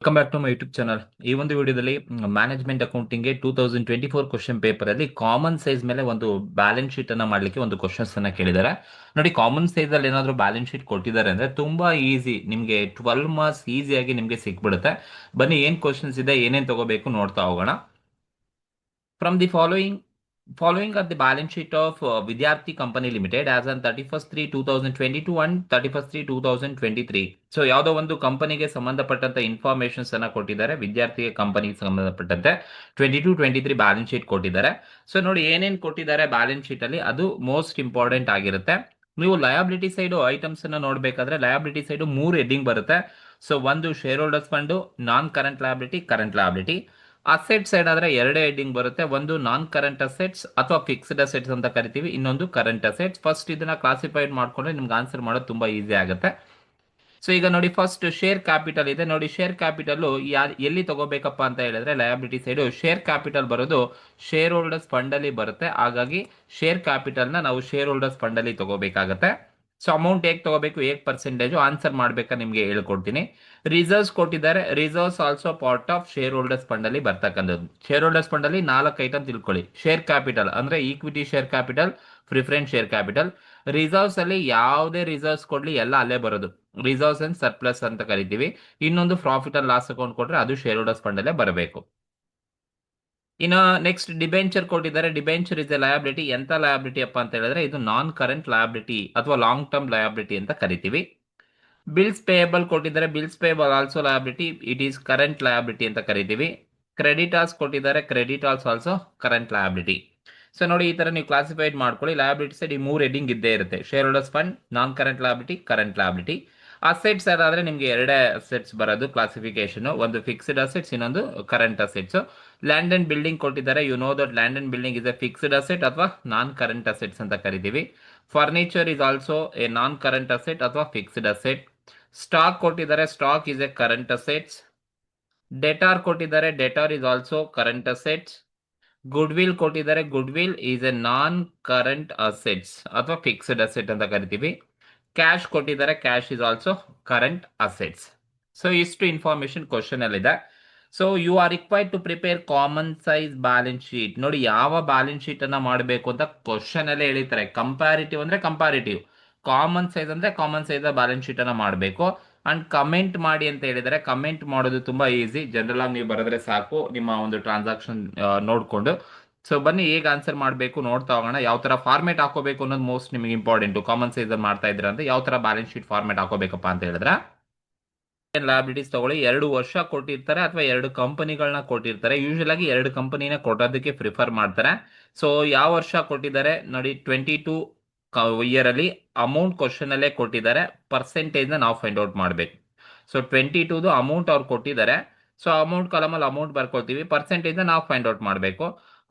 Welcome back to my YouTube channel. ಈ ಒಂದು ವಿಡಿಯೋದಲ್ಲಿ ಮ್ಯಾನೇಜ್ಮೆಂಟ್ ಅಕೌಂಟಿಂಗ್ಗೆ 2024 ಕ್ವಶನ್ ಪೇಪರ್ ಅಲ್ಲಿ ಕಾಮನ್ ಸೈಜ್ ಮೇಲೆ ಒಂದು ಬ್ಯಾಲೆನ್ಸ್ ಶೀಟ್ ಅನ್ನ ಮಾಡ್ಲಿಕ್ಕೆ ಒಂದು ಕ್ವಶನ್ಸ್ ಅನ್ನ ಕೇಳಿದ್ದಾರೆ. ನೋಡಿ, ಕಾಮನ್ ಸೈಜ್ ಅಲ್ಲಿ ಏನಾದ್ರು ಬ್ಯಾಲೆನ್ಸ್ ಶೀಟ್ ಕೊಟ್ಟಿದ್ದಾರೆ ಅಂದ್ರೆ ತುಂಬಾ ಈಸಿ, ನಿಮ್ಗೆ 12 ಮಾರ್ಕ್ಸ್ ಈಸಿಯಾಗಿ ನಿಮ್ಗೆ ಸಿಕ್ಬಿಡುತ್ತೆ. ಬನ್ನಿ, ಏನ್ ಕ್ವಶನ್ಸ್ ಇದೆ, ಏನೇನ್ ತಗೋಬೇಕು ನೋಡ್ತಾ ಹೋಗೋಣ. From the following are the balance sheet of Vidyarthi Company Limited as on 31st 3 2022 and 31st 3 2023. So ಯಾವುದೋ ಒಂದು ಕಂಪನಿಗೆ ಸಂಬಂಧಪಟ್ಟಂತ ಇನ್ಫಾರ್ಮೇಶನ್ಸ್ ಅನ್ನ ಕೊಟ್ಟಿದ್ದಾರೆ. ವಿದ್ಯಾರ್ಥಿ ಕಂಪನಿಗೆ ಸಂಬಂಧಪಟ್ಟಂತೆ 22-23 ಬ್ಯಾಲೆನ್ಸ್ ಶೀಟ್ ಕೊಟ್ಟಿದ್ದಾರೆ. ಸೊ ನೋಡಿ, ಏನೇನ್ ಕೊಟ್ಟಿದ್ದಾರೆ ಬ್ಯಾಲೆನ್ಸ್ ಶೀಟ್ ಅಲ್ಲಿ, ಅದು ಮೋಸ್ಟ್ ಇಂಪಾರ್ಟೆಂಟ್ ಆಗಿರುತ್ತೆ. ನೀವು ಲಯಬಿಲಿಟಿ ಸೈಡ್ ಐಟಮ್ಸ್ ಅನ್ನ ನೋಡ್ಬೇಕಾದ್ರೆ ಲಯಬಿಲಿಟಿ ಸೈಡ್ 3 ಹೆಡ್ಡಿಂಗ್ ಬರುತ್ತೆ. ಸೊ ಒಂದು share holders fund, non current liability, current liability. Asset side ಆದ್ರೆ 2 ಹೆಡ್ಡಿಂಗ್ ಬರುತ್ತೆ. ಒಂದು ನಾನ್ ಕರೆಂಟ್ ಅಸೆಟ್ಸ್ ಅಥವಾ ಫಿಕ್ಸ್ಡ್ ಅಸೆಟ್ಸ್ ಅಂತ ಕರಿತೀವಿ, ಇನ್ನೊಂದು ಕರೆಂಟ್ ಅಸೆಟ್ಸ್. ಫಸ್ಟ್ ಇದನ್ನ ಕ್ಲಾಸಿಫೈಡ್ ಮಾಡ್ಕೊಂಡ್ರೆ ನಿಮ್ಗೆ ಆನ್ಸರ್ ಮಾಡೋದು ತುಂಬಾ ಈಸಿ ಆಗುತ್ತೆ. ಸೊ ಈಗ ನೋಡಿ, ಫಸ್ಟ್ ಶೇರ್ ಕ್ಯಾಪಿಟಲ್ ಇದೆ. ನೋಡಿ, ಶೇರ್ ಕ್ಯಾಪಿಟಲ್ ಎಲ್ಲಿ ತಗೋಬೇಕಪ್ಪ ಅಂತ ಹೇಳಿದ್ರೆ ಲಯಬಿಲಿಟಿ ಸೈಡ್ ಶೇರ್ ಕ್ಯಾಪಿಟಲ್ ಬರೋದು ಶೇರ್ ಹೋಲ್ಡರ್ಸ್ ಫಂಡ್ ಅಲ್ಲಿ ಬರುತ್ತೆ. ಹಾಗಾಗಿ ಶೇರ್ ಕ್ಯಾಪಿಟಲ್ ನ ನಾವು ಶೇರ್ ಹೋಲ್ಡರ್ಸ್ ಫಂಡ್ ಅಲ್ಲಿ ತಗೋಬೇಕಾಗತ್ತೆ. ಸೊ ಅಮೌಂಟ್ ಹೇಗೆ ತಗೋಬೇಕು, ಹೇಗೆ ಪರ್ಸೆಂಟೇಜ್ ಆನ್ಸರ್ ಮಾಡ್ಬೇಕಾ ನಿಮ್ಗೆ ಹೇಳ್ಕೊಡ್ತೀನಿ. ರಿಸರ್ವ್ಸ್ ಕೊಟ್ಟಿದ್ದಾರೆ. Reserves also part of share holders fund ಅಲ್ಲಿ ಬರ್ತಕ್ಕಂಥದ್ದು. ಶೇರ್ ಹೋಲ್ಡರ್ಸ್ ಫಂಡ್ ಅಲ್ಲಿ 4 ಐಟಮ್ ತಿಳ್ಕೊಳ್ಳಿ. ಶೇರ್ ಕ್ಯಾಪಿಟಲ್ ಅಂದ್ರೆ equity share capital, preference share capital. Reserves ಅಲ್ಲಿ ಯಾವುದೇ ರಿಸರ್ವ್ಸ್ ಕೊಡ್ಲಿ ಎಲ್ಲ ಅಲ್ಲೇ ಬರೋದು. ರಿಸರ್ವ್ಸ್ ಅಂಡ್ ಸರ್ಪ್ಲಸ್ ಅಂತ ಕರಿತೀವಿ. ಇನ್ನೊಂದು ಪ್ರಾಫಿಟ್ ಅಂಡ್ ಲಾಸ್ ಅಕೌಂಟ್ ಕೊಟ್ರೆ ಅದು ಶೇರ್ ಹೋಲ್ಡರ್ಸ್ ಫಂಡ್ ಅಲ್ಲೇ ಬರಬೇಕು. ಇನ್ನು ನೆಕ್ಸ್ಟ್ ಡಿಬೆಂಚರ್ ಕೊಟ್ಟಿದ್ದಾರೆ. Debenture is A liability. ಎಂತ ಲಯಬಿಲಿಟಿ ಅಪ್ಪ ಅಂತ ಹೇಳಿದ್ರೆ ಇದು ನಾನ್ ಕರೆಂಟ್ ಲಯಬಿಲಿಟಿ ಅಥವಾ ಲಾಂಗ್ ಟರ್ಮ್ ಲಯಬಿಲಿಟಿ ಅಂತ ಕರಿತೀವಿ. ಬಿಲ್ಸ್ ಪೇಯಬಲ್ ಕೊಟ್ಟಿದ್ದಾರೆ. Bills payable also liability, it is current liability ಅಂತ ಕರಿತೀವಿ. ಕ್ರೆಡಿಟಾರ್ಸ್ ಕೊಟ್ಟಿದ್ದಾರೆ. Creditors also current liability. So ನೋಡಿ, ಈ ತರ ನೀವು ಕ್ಲಾಸಿಫೈಡ್ ಮಾಡ್ಕೊಳ್ಳಿ. ಲಯಬಿಲಿಟಿ ಸೈಡ್ ಈ 3 ಹೆಡ್ಡಿಂಗ್ ಇದ್ದೇ ಇರುತ್ತೆ. Shareholders fund, non current liability, current liability. Assets ಅದಾದ್ರೆ ನಿಮ್ಗೆ 2 ಅಸೆಟ್ಸ್ ಬರೋದು ಕ್ಲಾಸಿಫಿಕೇಶನ್, ಒಂದು ಫಿಕ್ಸ್ಡ್ ಅಸೆಟ್ಸ್, ಇನ್ನೊಂದು current assets. Land and building ಕೊಟ್ಟಿದ್ದಾರೆ. You know that land and building is a fixed asset ಅಥವಾ ನಾನ್ ಕರೆಂಟ್ ಅಸೆಟ್ಸ್ ಅಂತ ಕರಿತೀವಿ. Furniture is also a non current asset ಅಥವಾ ಫಿಕ್ಸ್ಡ್ ಅಸೆಟ್. ಸ್ಟಾಕ್ ಕೊಟ್ಟಿದ್ದಾರೆ. Stock is a current assets. Debtor ಕೊಟ್ಟಿದ್ದಾರೆ. Debtor is also current assets. Good will ಕೊಟ್ಟಿದ್ದಾರೆ. Goodwill is a non current assets ಅಥವಾ fixed asset ಅಂತ ಕರಿತೀವಿ. Cash ಕೊಟ್ಟಿದ್ದಾರೆ. Cash is also current assets. So ಇಷ್ಟು information question ಅಲ್ಲಿ ಇದೆ. So you are required to prepare common size balance sheet. ನೋಡಿ, ಯಾವ ಬ್ಯಾಲೆನ್ಸ್ ಶೀಟ್ ಅನ್ನ ಮಾಡಬೇಕು ಅಂತ ಕ್ವಶನ್ ಅಲ್ಲೇ ಹೇಳಿರ್ತಾರೆ. ಕಂಪ್ಯಾರಿಟಿವ್ ಅಂದ್ರೆ ಕಂಪ್ಯಾರಿಟಿವ್, ಕಾಮನ್ ಸೈಜ್ ಅಂದ್ರೆ ಕಾಮನ್ ಸೈಜ್ ಬ್ಯಾಲೆನ್ಸ್ ಶೀಟ್ ಅನ್ನ ಮಾಡಬೇಕು. ಅಂಡ್ ಕಮೆಂಟ್ ಮಾಡಿ ಅಂತ ಹೇಳಿದರೆ, ಕಮೆಂಟ್ ಮಾಡೋದು ತುಂಬಾ ಈಸಿ. ಜನರಲ್ ಆಗಿ ನೀವು ಬರೆದ್ರೆ ಸಾಕು ನಿಮ್ಮ ಒಂದು ಟ್ರಾನ್ಸಾಕ್ಷನ್ ನೋಡ್ಕೊಂಡು. ಸೊ ಬನ್ನಿ, ಹೇಗೆ ಆನ್ಸರ್ ಮಾಡಬೇಕು ನೋಡ್ತಾ ಹೋಗೋಣ. ಯಾವ ತರ ಫಾರ್ಮೇಟ್ ಹಾಕೋಬೇಕು ಅನ್ನೋದು ಮೋಸ್ಟ್ ನಿಮಗೆ ಇಂಪಾರ್ಟೆಂಟ್. ಕಾಮನ್ ಸೈಜ್ ಅಲ್ಲಿ ಮಾಡ್ತಾ ಇದ್ರೆ ಅಂತ ಯಾವ ತರ ಬ್ಯಾಲೆನ್ಸ್ ಶೀಟ್ ಫಾರ್ಮೇಟ್ ಹಾಕೋಬೇಕಪ್ಪ ಅಂತ ಹೇಳಿದ್ರೆ, ಲಯಬಿಲಿಟೀಸ್ ತಗೊಳ್ಳಿ. 2 ವರ್ಷ ಕೊಟ್ಟಿರ್ತಾರೆ ಅಥವಾ 2 ಕಂಪನಿಗಳನ್ನ ಕೊಟ್ಟಿರ್ತಾರೆ. ಯೂಶಲ್ ಆಗಿ 2 ಕಂಪನಿನ ಕೊಟ್ಟೋದಕ್ಕೆ ಪ್ರಿಫರ್ ಮಾಡ್ತಾರೆ. ಸೊ ಯಾವ ವರ್ಷ ಕೊಟ್ಟಿದ್ದಾರೆ ನೋಡಿ, 22 ಇಯರ್ ಅಲ್ಲಿ ಅಮೌಂಟ್ ಕ್ವಶನ್ ಅಲ್ಲೇ ಕೊಟ್ಟಿದ್ದಾರೆ. ಪರ್ಸೆಂಟೇಜ್ ನ ನಾವು ಫೈಂಡ್ ಔಟ್ ಮಾಡಬೇಕು. ಸೊ 22 ಅಮೌಂಟ್ ಅವ್ರು ಕೊಟ್ಟಿದ್ದಾರೆ. ಸೊ ಅಮೌಂಟ್ ಕಾಲಮ್ ಅಲ್ಲಿ ಅಮೌಂಟ್ ಬರ್ಕೊಳ್ತೀವಿ, ಪರ್ಸೆಂಟೇಜ್ ನ ನಾವು ಫೈಂಡ್ ಔಟ್ ಮಾಡಬೇಕು.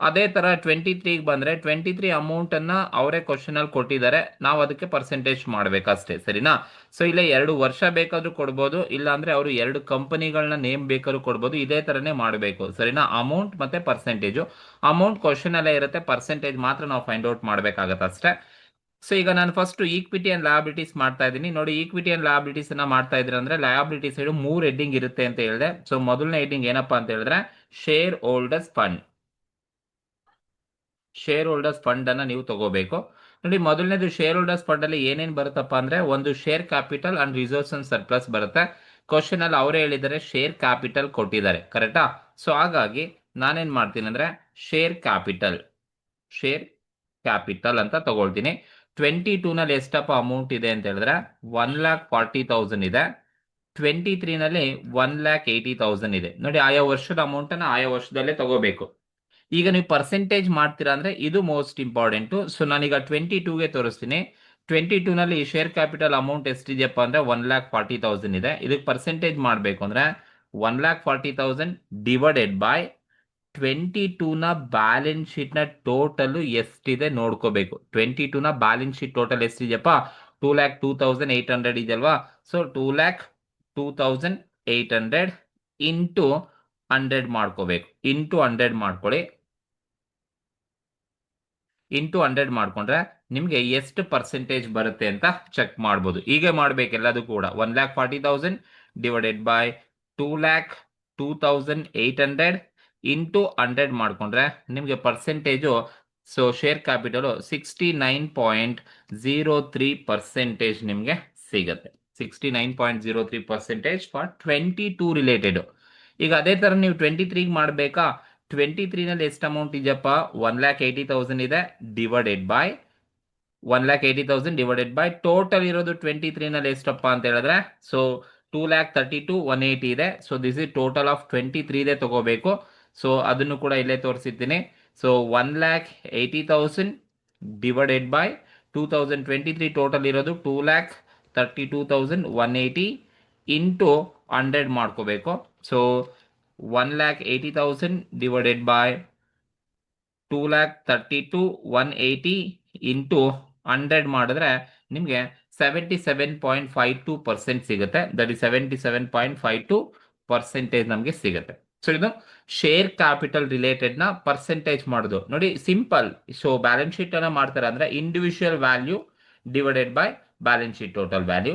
ಅದೇ ತರ 23 ಬಂದ್ರೆ 23 ಅಮೌಂಟ್ ಅನ್ನ ಅವರೇ ಕ್ವಶನ್ ಅಲ್ಲಿ ಕೊಟ್ಟಿದ್ದಾರೆ. ನಾವು ಅದಕ್ಕೆ ಪರ್ಸೆಂಟೇಜ್ ಮಾಡ್ಬೇಕಷ್ಟೇ, ಸರಿನಾ? ಸೊ ಇಲ್ಲ 2 ವರ್ಷ ಬೇಕಾದ್ರೂ ಕೊಡ್ಬೋದು, ಇಲ್ಲ ಅಂದ್ರೆ ಅವರು 2 ಕಂಪನಿಗಳನ್ನ ನೇಮ್ ಬೇಕಾದ್ರೂ ಕೊಡ್ಬೋದು. ಇದೇ ತರನೇ ಮಾಡಬೇಕು, ಸರಿನಾ? ಅಮೌಂಟ್ ಮತ್ತೆ ಪರ್ಸೆಂಟೇಜ್. ಅಮೌಂಟ್ ಕ್ವಶನ್ ಅಲ್ಲೇ ಇರುತ್ತೆ, ಪರ್ಸೆಂಟೇಜ್ ಮಾತ್ರ ನಾವು ಫೈಂಡ್ ಔಟ್ ಮಾಡ್ಬೇಕಾಗತ್ತೆ ಅಷ್ಟೇ. ಸೊ ಈಗ ನಾನು ಫಸ್ಟ್ ಈಕ್ವಿಟಿ ಅಂಡ್ ಲಯಬಿಲಿಟೀಸ್ ಮಾಡ್ತಾ ಇದ್ದೀನಿ. ನೋಡಿ, ಈಕ್ವಿಟಿ ಅಂಡ್ ಲಯಬಿಲಿಟೀಸ್ ಅನ್ನ ಮಾಡ್ತಾ ಇದ್ರೆ ಅಂದ್ರೆ ಲಯಬಿಲಿಟಿ ಸೈಡ್ 3 ಹೆಡ್ಡಿಂಗ್ ಇರುತ್ತೆ ಅಂತ ಹೇಳಿದೆ. ಸೊ ಮೊದಲನೇ ಹೆಡ್ಡಿಂಗ್ ಏನಪ್ಪಾ ಅಂತ ಹೇಳಿದ್ರೆ share holders fund. Share holders fund ಅನ್ನ ನೀವು ತಗೋಬೇಕು. ನೋಡಿ, ಮೊದಲನೇದು ಶೇರ್ ಹೋಲ್ಡರ್ಸ್ ಫಂಡ್ ಅಲ್ಲಿ ಏನೇನ್ ಬರುತ್ತಪ್ಪ ಅಂದ್ರೆ ಒಂದು share capital and reserves and surplus ಬರುತ್ತೆ. ಕ್ವಶನ್ ಅಲ್ಲಿ ಅವರೇ ಹೇಳಿದ್ದಾರೆ ಶೇರ್ ಕ್ಯಾಪಿಟಲ್ ಕೊಟ್ಟಿದ್ದಾರೆ, ಕರೆಕ್ಟಾ? ಸೊ ಹಾಗಾಗಿ ನಾನೇನ್ ಮಾಡ್ತೀನಿ ಅಂದ್ರೆ ಶೇರ್ ಕ್ಯಾಪಿಟಲ್ ಅಂತ ತಗೊಳ್ತೀನಿ. 22 ನಲ್ಲಿ ಎಷ್ಟಪ್ಪ ಅಮೌಂಟ್ ಇದೆ ಅಂತ ಹೇಳಿದ್ರೆ 1,40,000 ಇದೆ. 23 ನಲ್ಲಿ 1,80,000 ಇದೆ. ನೋಡಿ, ಆಯಾ ವರ್ಷದ ಅಮೌಂಟ್ ಅನ್ನ ಆಯಾ ವರ್ಷದಲ್ಲೇ ತಗೋಬೇಕು. ಈಗ ನೀವು ಪರ್ಸೆಂಟೇಜ್ ಮಾಡ್ತೀರಾ ಅಂದ್ರೆ ಇದು ಮೋಸ್ಟ್ ಇಂಪಾರ್ಟೆಂಟ್. ಸೊ ನಾನೀಗ 22ಗೆ ತೋರಿಸ್ತೀನಿ. 22 ನಲ್ಲಿ ಶೇರ್ ಕ್ಯಾಪಿಟಲ್ ಅಮೌಂಟ್ ಎಷ್ಟಿದೆಯಪ್ಪ ಅಂದ್ರೆ 1,40,000 ಇದೆ. ಇದಕ್ಕೆ ಪರ್ಸೆಂಟೇಜ್ ಮಾಡಬೇಕು ಅಂದ್ರೆ 1,40,000 ಡಿವೈಡೆಡ್ ಬೈ 22 ನ ಬ್ಯಾಲೆನ್ಸ್ ಶೀಟ್ ನ ಟೋಟಲ್ ಎಷ್ಟಿದೆ ನೋಡ್ಕೋಬೇಕು. 22 ನ ಬ್ಯಾಲೆನ್ಸ್ ಶೀಟ್ ಟೋಟಲ್ ಎಷ್ಟಿದೆಯಪ್ಪ 2,02,800 ಇದೆಯಲ್ವಾ? ಸೊ 2,02,800 ಇಂಟು 100 ಮಾಡ್ಕೋಬೇಕು. ಇಂಟು 100 ಮಾಡ್ಕೊಳ್ಳಿ. ಇಂಟು 100 ಮಾಡ್ಕೊಂಡ್ರೆ ನಿಮ್ಗೆ ಎಷ್ಟು ಪರ್ಸೆಂಟೇಜ್ ಬರುತ್ತೆ ಅಂತ ಚೆಕ್ ಮಾಡ್ಬೋದು. ಹೀಗೆ ಮಾಡ್ಬೇಕು ಎಲ್ಲದೂ ಕೂಡ. 1,40,000 ಡಿವೈಡೆಡ್ ಬೈ 2,02,800 ಇಂಟು 100 ಮಾಡಿಕೊಂಡ್ರೆ ನಿಮಗೆ ಪರ್ಸೆಂಟೇಜು ಸೊ ಶೇರ್ ಕ್ಯಾಪಿಟಲು 69.03% ನಿಮಗೆ ಸಿಗುತ್ತೆ. 69.03% ಫಾರ್ 22 ರಿಲೇಟೆಡ್. ಈಗ ಅದೇ ಥರ ನೀವು 23ಗೆ ಮಾಡಬೇಕಾ? 23ನಲ್ಲಿ ಎಷ್ಟು ಅಮೌಂಟ್ ಇದೆಯಪ್ಪ? 1,80,000 ಇದೆ, divided by 1,80,000 divided by total ಇರೋದು 23ನಲ್ಲಿ ಎಷ್ಟಪ್ಪ ಅಂತ ಹೇಳಿದ್ರೆ ಸೊ 2,32,180 ಇದೆ. So this is total of 23 ಇದೆ ತಗೋಬೇಕು. ಸೊ ಅದನ್ನು ಕೂಡ ಇಲ್ಲೇ ತೋರಿಸಿದ್ದೀನಿ. ಸೊ 1,80,000 ಡಿವೈಡೆಡ್ ಬೈ 2023 ಟೋಟಲ್ ಇರೋದು 2,32,180 ಇಂಟು 100 ಮಾಡ್ಕೋಬೇಕು. ಸೊ 1,80,000 ಡಿವೈಡೆಡ್ ಬೈ 2,32,180 ಇಂಟು 100 ಮಾಡಿದ್ರೆ ನಿಮಗೆ 77.52% ಸಿಗುತ್ತೆ. ದಟ್ ಇಸ್ 77.52% ನಮಗೆ ಸಿಗುತ್ತೆ. ಸೊ ಇದು ಶೇರ್ ಕ್ಯಾಪಿಟಲ್ ರಿಲೇಟೆಡ್ ನ ಪರ್ಸೆಂಟೇಜ್ ಮಾಡೋದು ನೋಡಿ, ಸಿಂಪಲ್. ಸೊ ಬ್ಯಾಲೆನ್ಸ್ ಶೀಟ್ ಅನ್ನ ಮಾಡ್ತಾರೆ ಅಂದ್ರೆ individual value divided by balance sheet total value.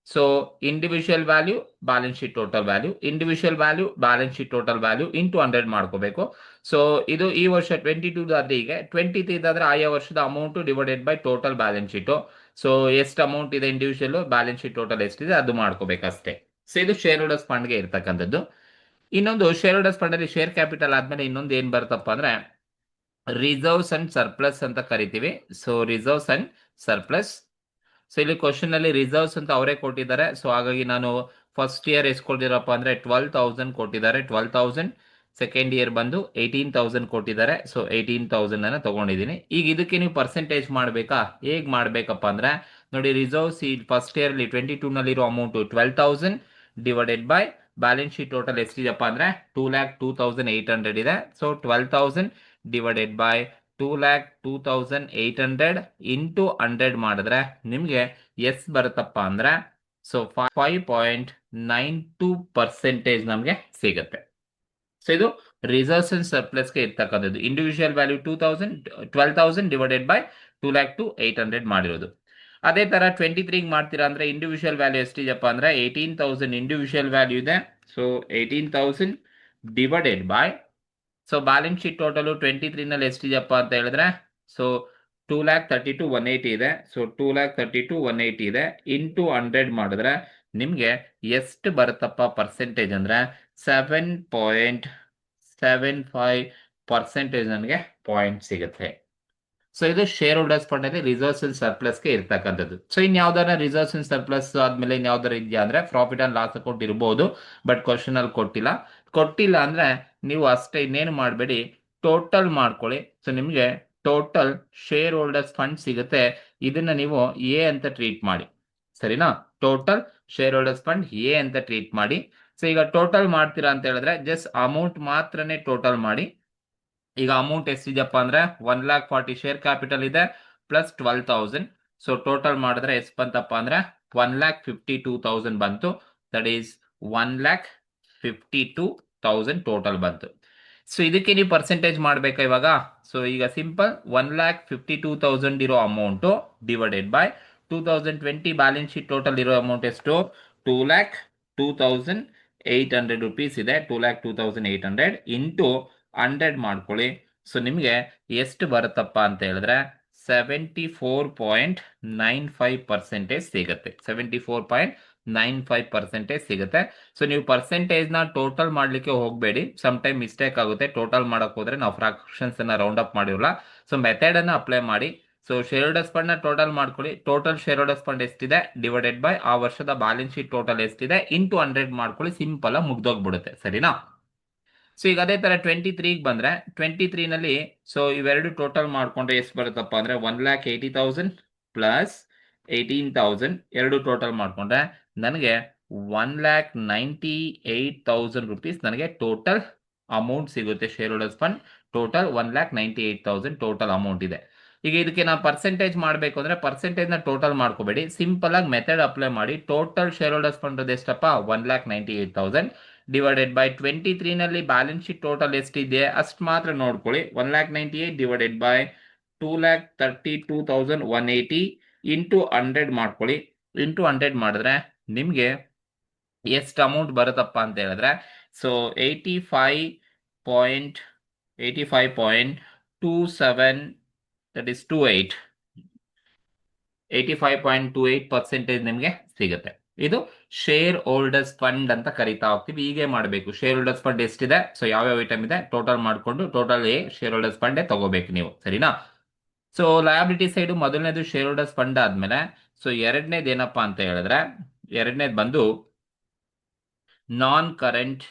So individual value balance sheet total value, individual value balance sheet total value into 100 ಮಾಡ್ಕೋಬೇಕು. So ಇದು ಈ ವರ್ಷ 22 ಆದ್ರೆ ಈಗ 23 ಆದ್ರೆ ಆಯಾ ವರ್ಷದ amount divided by total balance sheet. So ಎಷ್ಟು ಅಮೌಂಟ್ ಇದೆ ಇಂಡಿವಿಜುವಲ್, ಬ್ಯಾಲೆನ್ಸ್ ಶೀಟ್ ಟೋಟಲ್ ಎಷ್ಟಿದೆ ಅದು ಮಾಡ್ಕೋಬೇಕಷ್ಟೇ. ಸೊ ಇದು ಶೇರ್ ಹೋಲ್ಡರ್ಸ್ ಫಂಡ್ಗೆ ಇರ್ತಕ್ಕಂಥದ್ದು. ಇನ್ನೊಂದು ಶೇರ್ ಹೋಲ್ಡರ್ಸ್ ಫಂಡ್ ಅಲ್ಲಿ ಶೇರ್ ಕ್ಯಾಪಿಟಲ್ ಆದ್ಮೇಲೆ ಇನ್ನೊಂದು ಏನ್ ಬರುತ್ತಪ್ಪ ಅಂದ್ರೆ ರಿಸರ್ವ್ಸ್ ಅಂಡ್ ಸರ್ಪ್ಲಸ್ ಅಂತ ಕರಿತೀವಿ. So reserves and surplus. So ಇಲ್ಲಿ ಕ್ವಶನ್ ಅಲ್ಲಿ ರಿಸರ್ವ್ಸ್ ಅಂತ ಅವರೇ ಕೊಟ್ಟಿದ್ದಾರೆ. ಸೊ ಹಾಗಾಗಿ ನಾನು ಫಸ್ಟ್ ಇಯರ್ ಎಷ್ಟು ಕೊಟ್ಟಿರಪ್ಪ ಅಂದ್ರೆ 12,000 ಕೊಟ್ಟಿದ್ದಾರೆ. 12,000. ಸೆಕೆಂಡ್ ಇಯರ್ ಬಂದು 18,000 ಕೊಟ್ಟಿದ್ದಾರೆ. ಸೊ 18,000 ಅನ್ನ ತಗೊಂಡಿದ್ದೀನಿ. ಈಗ ಇದಕ್ಕೆ ನೀವು ಪರ್ಸೆಂಟೇಜ್ ಮಾಡಬೇಕಾ? ಹೇಗ್ ಮಾಡ್ಬೇಕಪ್ಪ ಅಂದ್ರೆ ನೋಡಿ, ರಿಸರ್ವ್ಸ್ ಈ ಫಸ್ಟ್ ಇಯರ್ ಅಲ್ಲಿ 22 ನಲ್ಲಿರೋ amount 12,000 divided by balance sheet total ಎಷ್ಟಿದೆಪ್ಪ ಅಂದ್ರೆ 2,02,800 ಇದೆ. ಸೊ 12,000 ಡಿವೈಡೆಡ್ ಬೈ 2,02,800 ಇಂಟು 100 ಮಾಡಿದ್ರೆ ನಿಮ್ಗೆ ಎಷ್ಟು ಬರುತ್ತಪ್ಪ ಅಂದ್ರೆ ಸೊ 5.92% ನಮಗೆ ಸಿಗುತ್ತೆ. ಸೊ ಇದು ರಿಸರ್ವ್ಸ್ ಅಂಡ್ ಸರ್ಪ್ಲಸ್ಗೆ ಇರ್ತಕ್ಕಂಥದ್ದು. ಇಂಡಿವಿಜುವಲ್ ವ್ಯಾಲ್ಯೂ 12,000 ಡಿವೈಡೆಡ್ ಬೈ 2,02,800 ಮಾಡಿರೋದು. ಅದೇ ತರ 23ಗೆ ಮಾಡ್ತೀರಾ ಅಂದ್ರೆ ಇಂಡಿವಿಜುವಲ್ ವ್ಯಾಲ್ಯೂ ಎಷ್ಟಿದೆಯಪ್ಪ ಅಂದ್ರೆ 18,000 ಇಂಡಿವಿಜುವಲ್ ವ್ಯಾಲ್ಯೂ ಇದೆ. So 18,000 divided by so balance sheet total 23ನಲ್ಲಿ ಎಷ್ಟಿದೆಯಪ್ಪ ಅಂತ ಹೇಳಿದ್ರೆ ಸೊ 2,32,180 ಇದೆ. ಸೊ 2,32,180 ಇದೆ ಇಂಟು 100 ಮಾಡಿದ್ರೆ ನಿಮ್ಗೆ ಎಷ್ಟು ಬರುತ್ತಪ್ಪ ಪರ್ಸೆಂಟೇಜ್ ಅಂದ್ರೆ 7.75% ನನಗೆ ಪಾಯಿಂಟ್ ಸಿಗುತ್ತೆ. ಸೊ ಇದು ಶೇರ್ ಹೋಲ್ಡರ್ಸ್ ಫಂಡ್ ಅಲ್ಲಿ ರಿಸರ್ವ್ಸ್ ಅಂಡ್ ಸರ್ಪ್ಲಸ್ಗೆ ಇರ್ತಕ್ಕಂಥದ್ದು. ಸೊ ಇನ್ಯಾವ್ದಾರ ರಿಸರ್ವ್ಸ್ ಅಂಡ್ ಸರ್ಪ್ಲಸ್ ಆದ್ಮೇಲೆ ಇನ್ಯಾವ್ದಾರ ಇದೆಯಾ ಅಂದ್ರೆ ಪ್ರಾಫಿಟ್ ಅಂಡ್ ಲಾಸ್ ಅಕೌಂಟ್ ಇರ್ಬೋದು, ಬಟ್ ಕ್ವಶನ್ ಅಲ್ಲಿ ಕೊಟ್ಟಿಲ್ಲ ಅಂದ್ರೆ ನೀವು ಅಷ್ಟೇ ಇನ್ನೇನು ಮಾಡಬೇಡಿ, ಟೋಟಲ್ ಮಾಡ್ಕೊಳ್ಳಿ. ಸೊ ನಿಮಗೆ ಟೋಟಲ್ ಶೇರ್ ಹೋಲ್ಡರ್ಸ್ ಫಂಡ್ ಸಿಗುತ್ತೆ. ಇದನ್ನ ನೀವು ಎ ಅಂತ ಟ್ರೀಟ್ ಮಾಡಿ, ಸರಿನಾ? Total share holders fund A ಅಂತ ಟ್ರೀಟ್ ಮಾಡಿ. ಸೊ ಈಗ ಟೋಟಲ್ ಮಾಡ್ತೀರಾ ಅಂತ ಹೇಳಿದ್ರೆ ಜಸ್ಟ್ ಅಮೌಂಟ್ ಮಾತ್ರನೇ ಟೋಟಲ್ ಮಾಡಿ. ಈಗ ಅಮೌಂಟ್ ಎಷ್ಟಿದೆಯಪ್ಪ ಅಂದ್ರೆ 1,40,000 ಶೇರ್ ಕ್ಯಾಪಿಟಲ್ ಇದೆ ಪ್ಲಸ್ 12,000. ಸೊ ಟೋಟಲ್ ಮಾಡಿದ್ರೆ ಎಷ್ಟು ಬಂತಪ್ಪ ಅಂದ್ರೆ 1,52,000 ಬಂತು. ದಟ್ ಈಸ್ 1,52,000 ಟೋಟಲ್ ಬಂತು. ಸೊ ಇದಕ್ಕೆ ನೀವು ಪರ್ಸೆಂಟೇಜ್ ಮಾಡ್ಬೇಕಾ ಇವಾಗ? ಸೊ ಈಗ ಸಿಂಪಲ್ 1,52,000 ಇರೋ amount divided by 2020 balance sheet total ಇರೋ ಅಮೌಂಟ್ ಎಷ್ಟು? 2,02,800 rupees ಇದೆ. 2,02,800 ಇಂಟು 100 ಮಾಡ್ಕೊಳ್ಳಿ. ಸೊ ನಿಮಗೆ ಎಷ್ಟು ಬರುತ್ತಪ್ಪ ಅಂತ ಹೇಳಿದ್ರೆ 74.95% ಸಿಗುತ್ತೆ. 74.95% ಸಿಗುತ್ತೆ. ಸೊ ನೀವು ಪರ್ಸೆಂಟೇಜ್ ನ ಟೋಟಲ್ ಮಾಡ್ಲಿಕ್ಕೆ ಹೋಗಬೇಡಿ, ಸಮ್ ಟೈಮ್ ಮಿಸ್ಟೇಕ್ ಆಗುತ್ತೆ. ಟೋಟಲ್ ಮಾಡಕ್ ಹೋದ್ರೆ ನಾವು ಫ್ರಾಕ್ಷನ್ಸ್ ಅನ್ನ ರೌಂಡ್ ಅಪ್ ಮಾಡಿರಲ್ಲ. ಸೊ ಮೆಥಡ್ ಅನ್ನ ಅಪ್ಲೈ ಮಾಡಿ. ಸೊ ಶೇರ್ ಹೋಲ್ಡರ್ಸ್ ಫಂಡ್ ನ ಟೋಟಲ್ ಮಾಡ್ಕೊಳ್ಳಿ. ಟೋಟಲ್ ಶೇರ್ ಹೋಲ್ಡರ್ಸ್ ಫಂಡ್ ಎಷ್ಟಿದೆ ಡಿವೈಡೆಡ್ ಬೈ ಆ ವರ್ಷದ ಬ್ಯಾಲೆನ್ಸ್ ಶೀಟ್ ಟೋಟಲ್ ಎಷ್ಟಿದೆ ಇಂಟು 100 ಮಾಡ್ಕೊಳ್ಳಿ. ಸಿಂಪಲ್ ಆಗಿ ಮುಗ್ದೋಗ್ಬಿಡುತ್ತೆ, ಸರಿನಾ? ಸೊ ಈಗ ಅದೇ ತರ 23ಗೆ ಬಂದ್ರೆ 23 ನಲ್ಲಿ ಸೊ ಇವೆರಡು ಟೋಟಲ್ ಮಾಡ್ಕೊಂಡ್ರೆ ಎಷ್ಟು ಬರುತ್ತಪ್ಪ ಅಂದ್ರೆ 1,80,000 ಪ್ಲಸ್ 18,000 ಎರಡು ಟೋಟಲ್ ಮಾಡ್ಕೊಂಡ್ರೆ ನನಗೆ 1,98,000 rupees ನನಗೆ ಟೋಟಲ್ ಅಮೌಂಟ್ ಸಿಗುತ್ತೆ. Share holders fund total 1,98,000 total amount ಇದೆ. ಈಗ ಇದಕ್ಕೆ ನಾವು ಪರ್ಸೆಂಟೇಜ್ ಮಾಡಬೇಕು ಅಂದ್ರೆ ಪರ್ಸೆಂಟೇಜ್ ನ ಟೋಟಲ್ ಮಾಡ್ಕೋಬೇಡಿ, ಸಿಂಪಲ್ ಆಗಿ ಮೆಥಡ್ ಅಪ್ಲೈ ಮಾಡಿ. ಟೋಟಲ್ ಶೇರ್ ಹೋಲ್ಡರ್ಸ್ ಫಂಡ್ ಎಷ್ಟಪ್ಪ 1,98,000 ಡಿವೈಡೆಡ್ ಬೈ 23 ನಲ್ಲಿ ಬ್ಯಾಲೆನ್ಸ್ ಶೀಟ್ ಟೋಟಲ್ ಎಷ್ಟಿದೆ ಅಷ್ಟು ಮಾತ್ರ ನೋಡ್ಕೊಳ್ಳಿ. 1,98,000 ಡಿವೈಡೆಡ್ ಬೈ 2,32,180 ಇಂಟು 100 ಮಾಡ್ಕೊಳ್ಳಿ. ಇಂಟು 100 ಮಾಡಿದ್ರೆ ನಿಮಗೆ ಎಷ್ಟು ಅಮೌಂಟ್ ಬರುತ್ತಪ್ಪ ಅಂತ ಹೇಳಿದ್ರೆ, ಸೊ 85.27, ದಟ್ ಇಸ್ 28, 85.28% ನಿಮಗೆ ಸಿಗುತ್ತೆ. ಇದು ಶೇರ್ ಹೋಲ್ಡರ್ಸ್ ಫಂಡ್ ಅಂತ ಕರಿತಾ ಹೋಗ್ತೀವಿ. ಹೀಗೆ ಮಾಡಬೇಕು. ಶೇರ್ ಹೋಲ್ಡರ್ಸ್ ಫಂಡ್ ಎಷ್ಟಿದೆ, ಸೊ ಯಾವ್ಯಾವ ಐಟಮ್ ಇದೆ ಟೋಟಲ್ ಮಾಡಿಕೊಂಡು ಟೋಟಲ್ ಶೇರ್ ಹೋಲ್ಡರ್ಸ್ ಫಂಡ್ ತಗೋಬೇಕು ನೀವು, ಸರಿನಾ? ಸೊ ಲಯಬಿಲಿಟಿ ಸೈಡ್ ಮೊದಲನೇದು ಶೇರ್ ಹೋಲ್ಡರ್ಸ್ ಫಂಡ್ ಆದ್ಮೇಲೆ, ಸೊ ಎರಡನೇದು ಏನಪ್ಪಾ ಅಂತ ಹೇಳಿದ್ರೆ, ಎರಡನೇದು ಬಂದು ನಾನ್ ಕರೆಂಟ್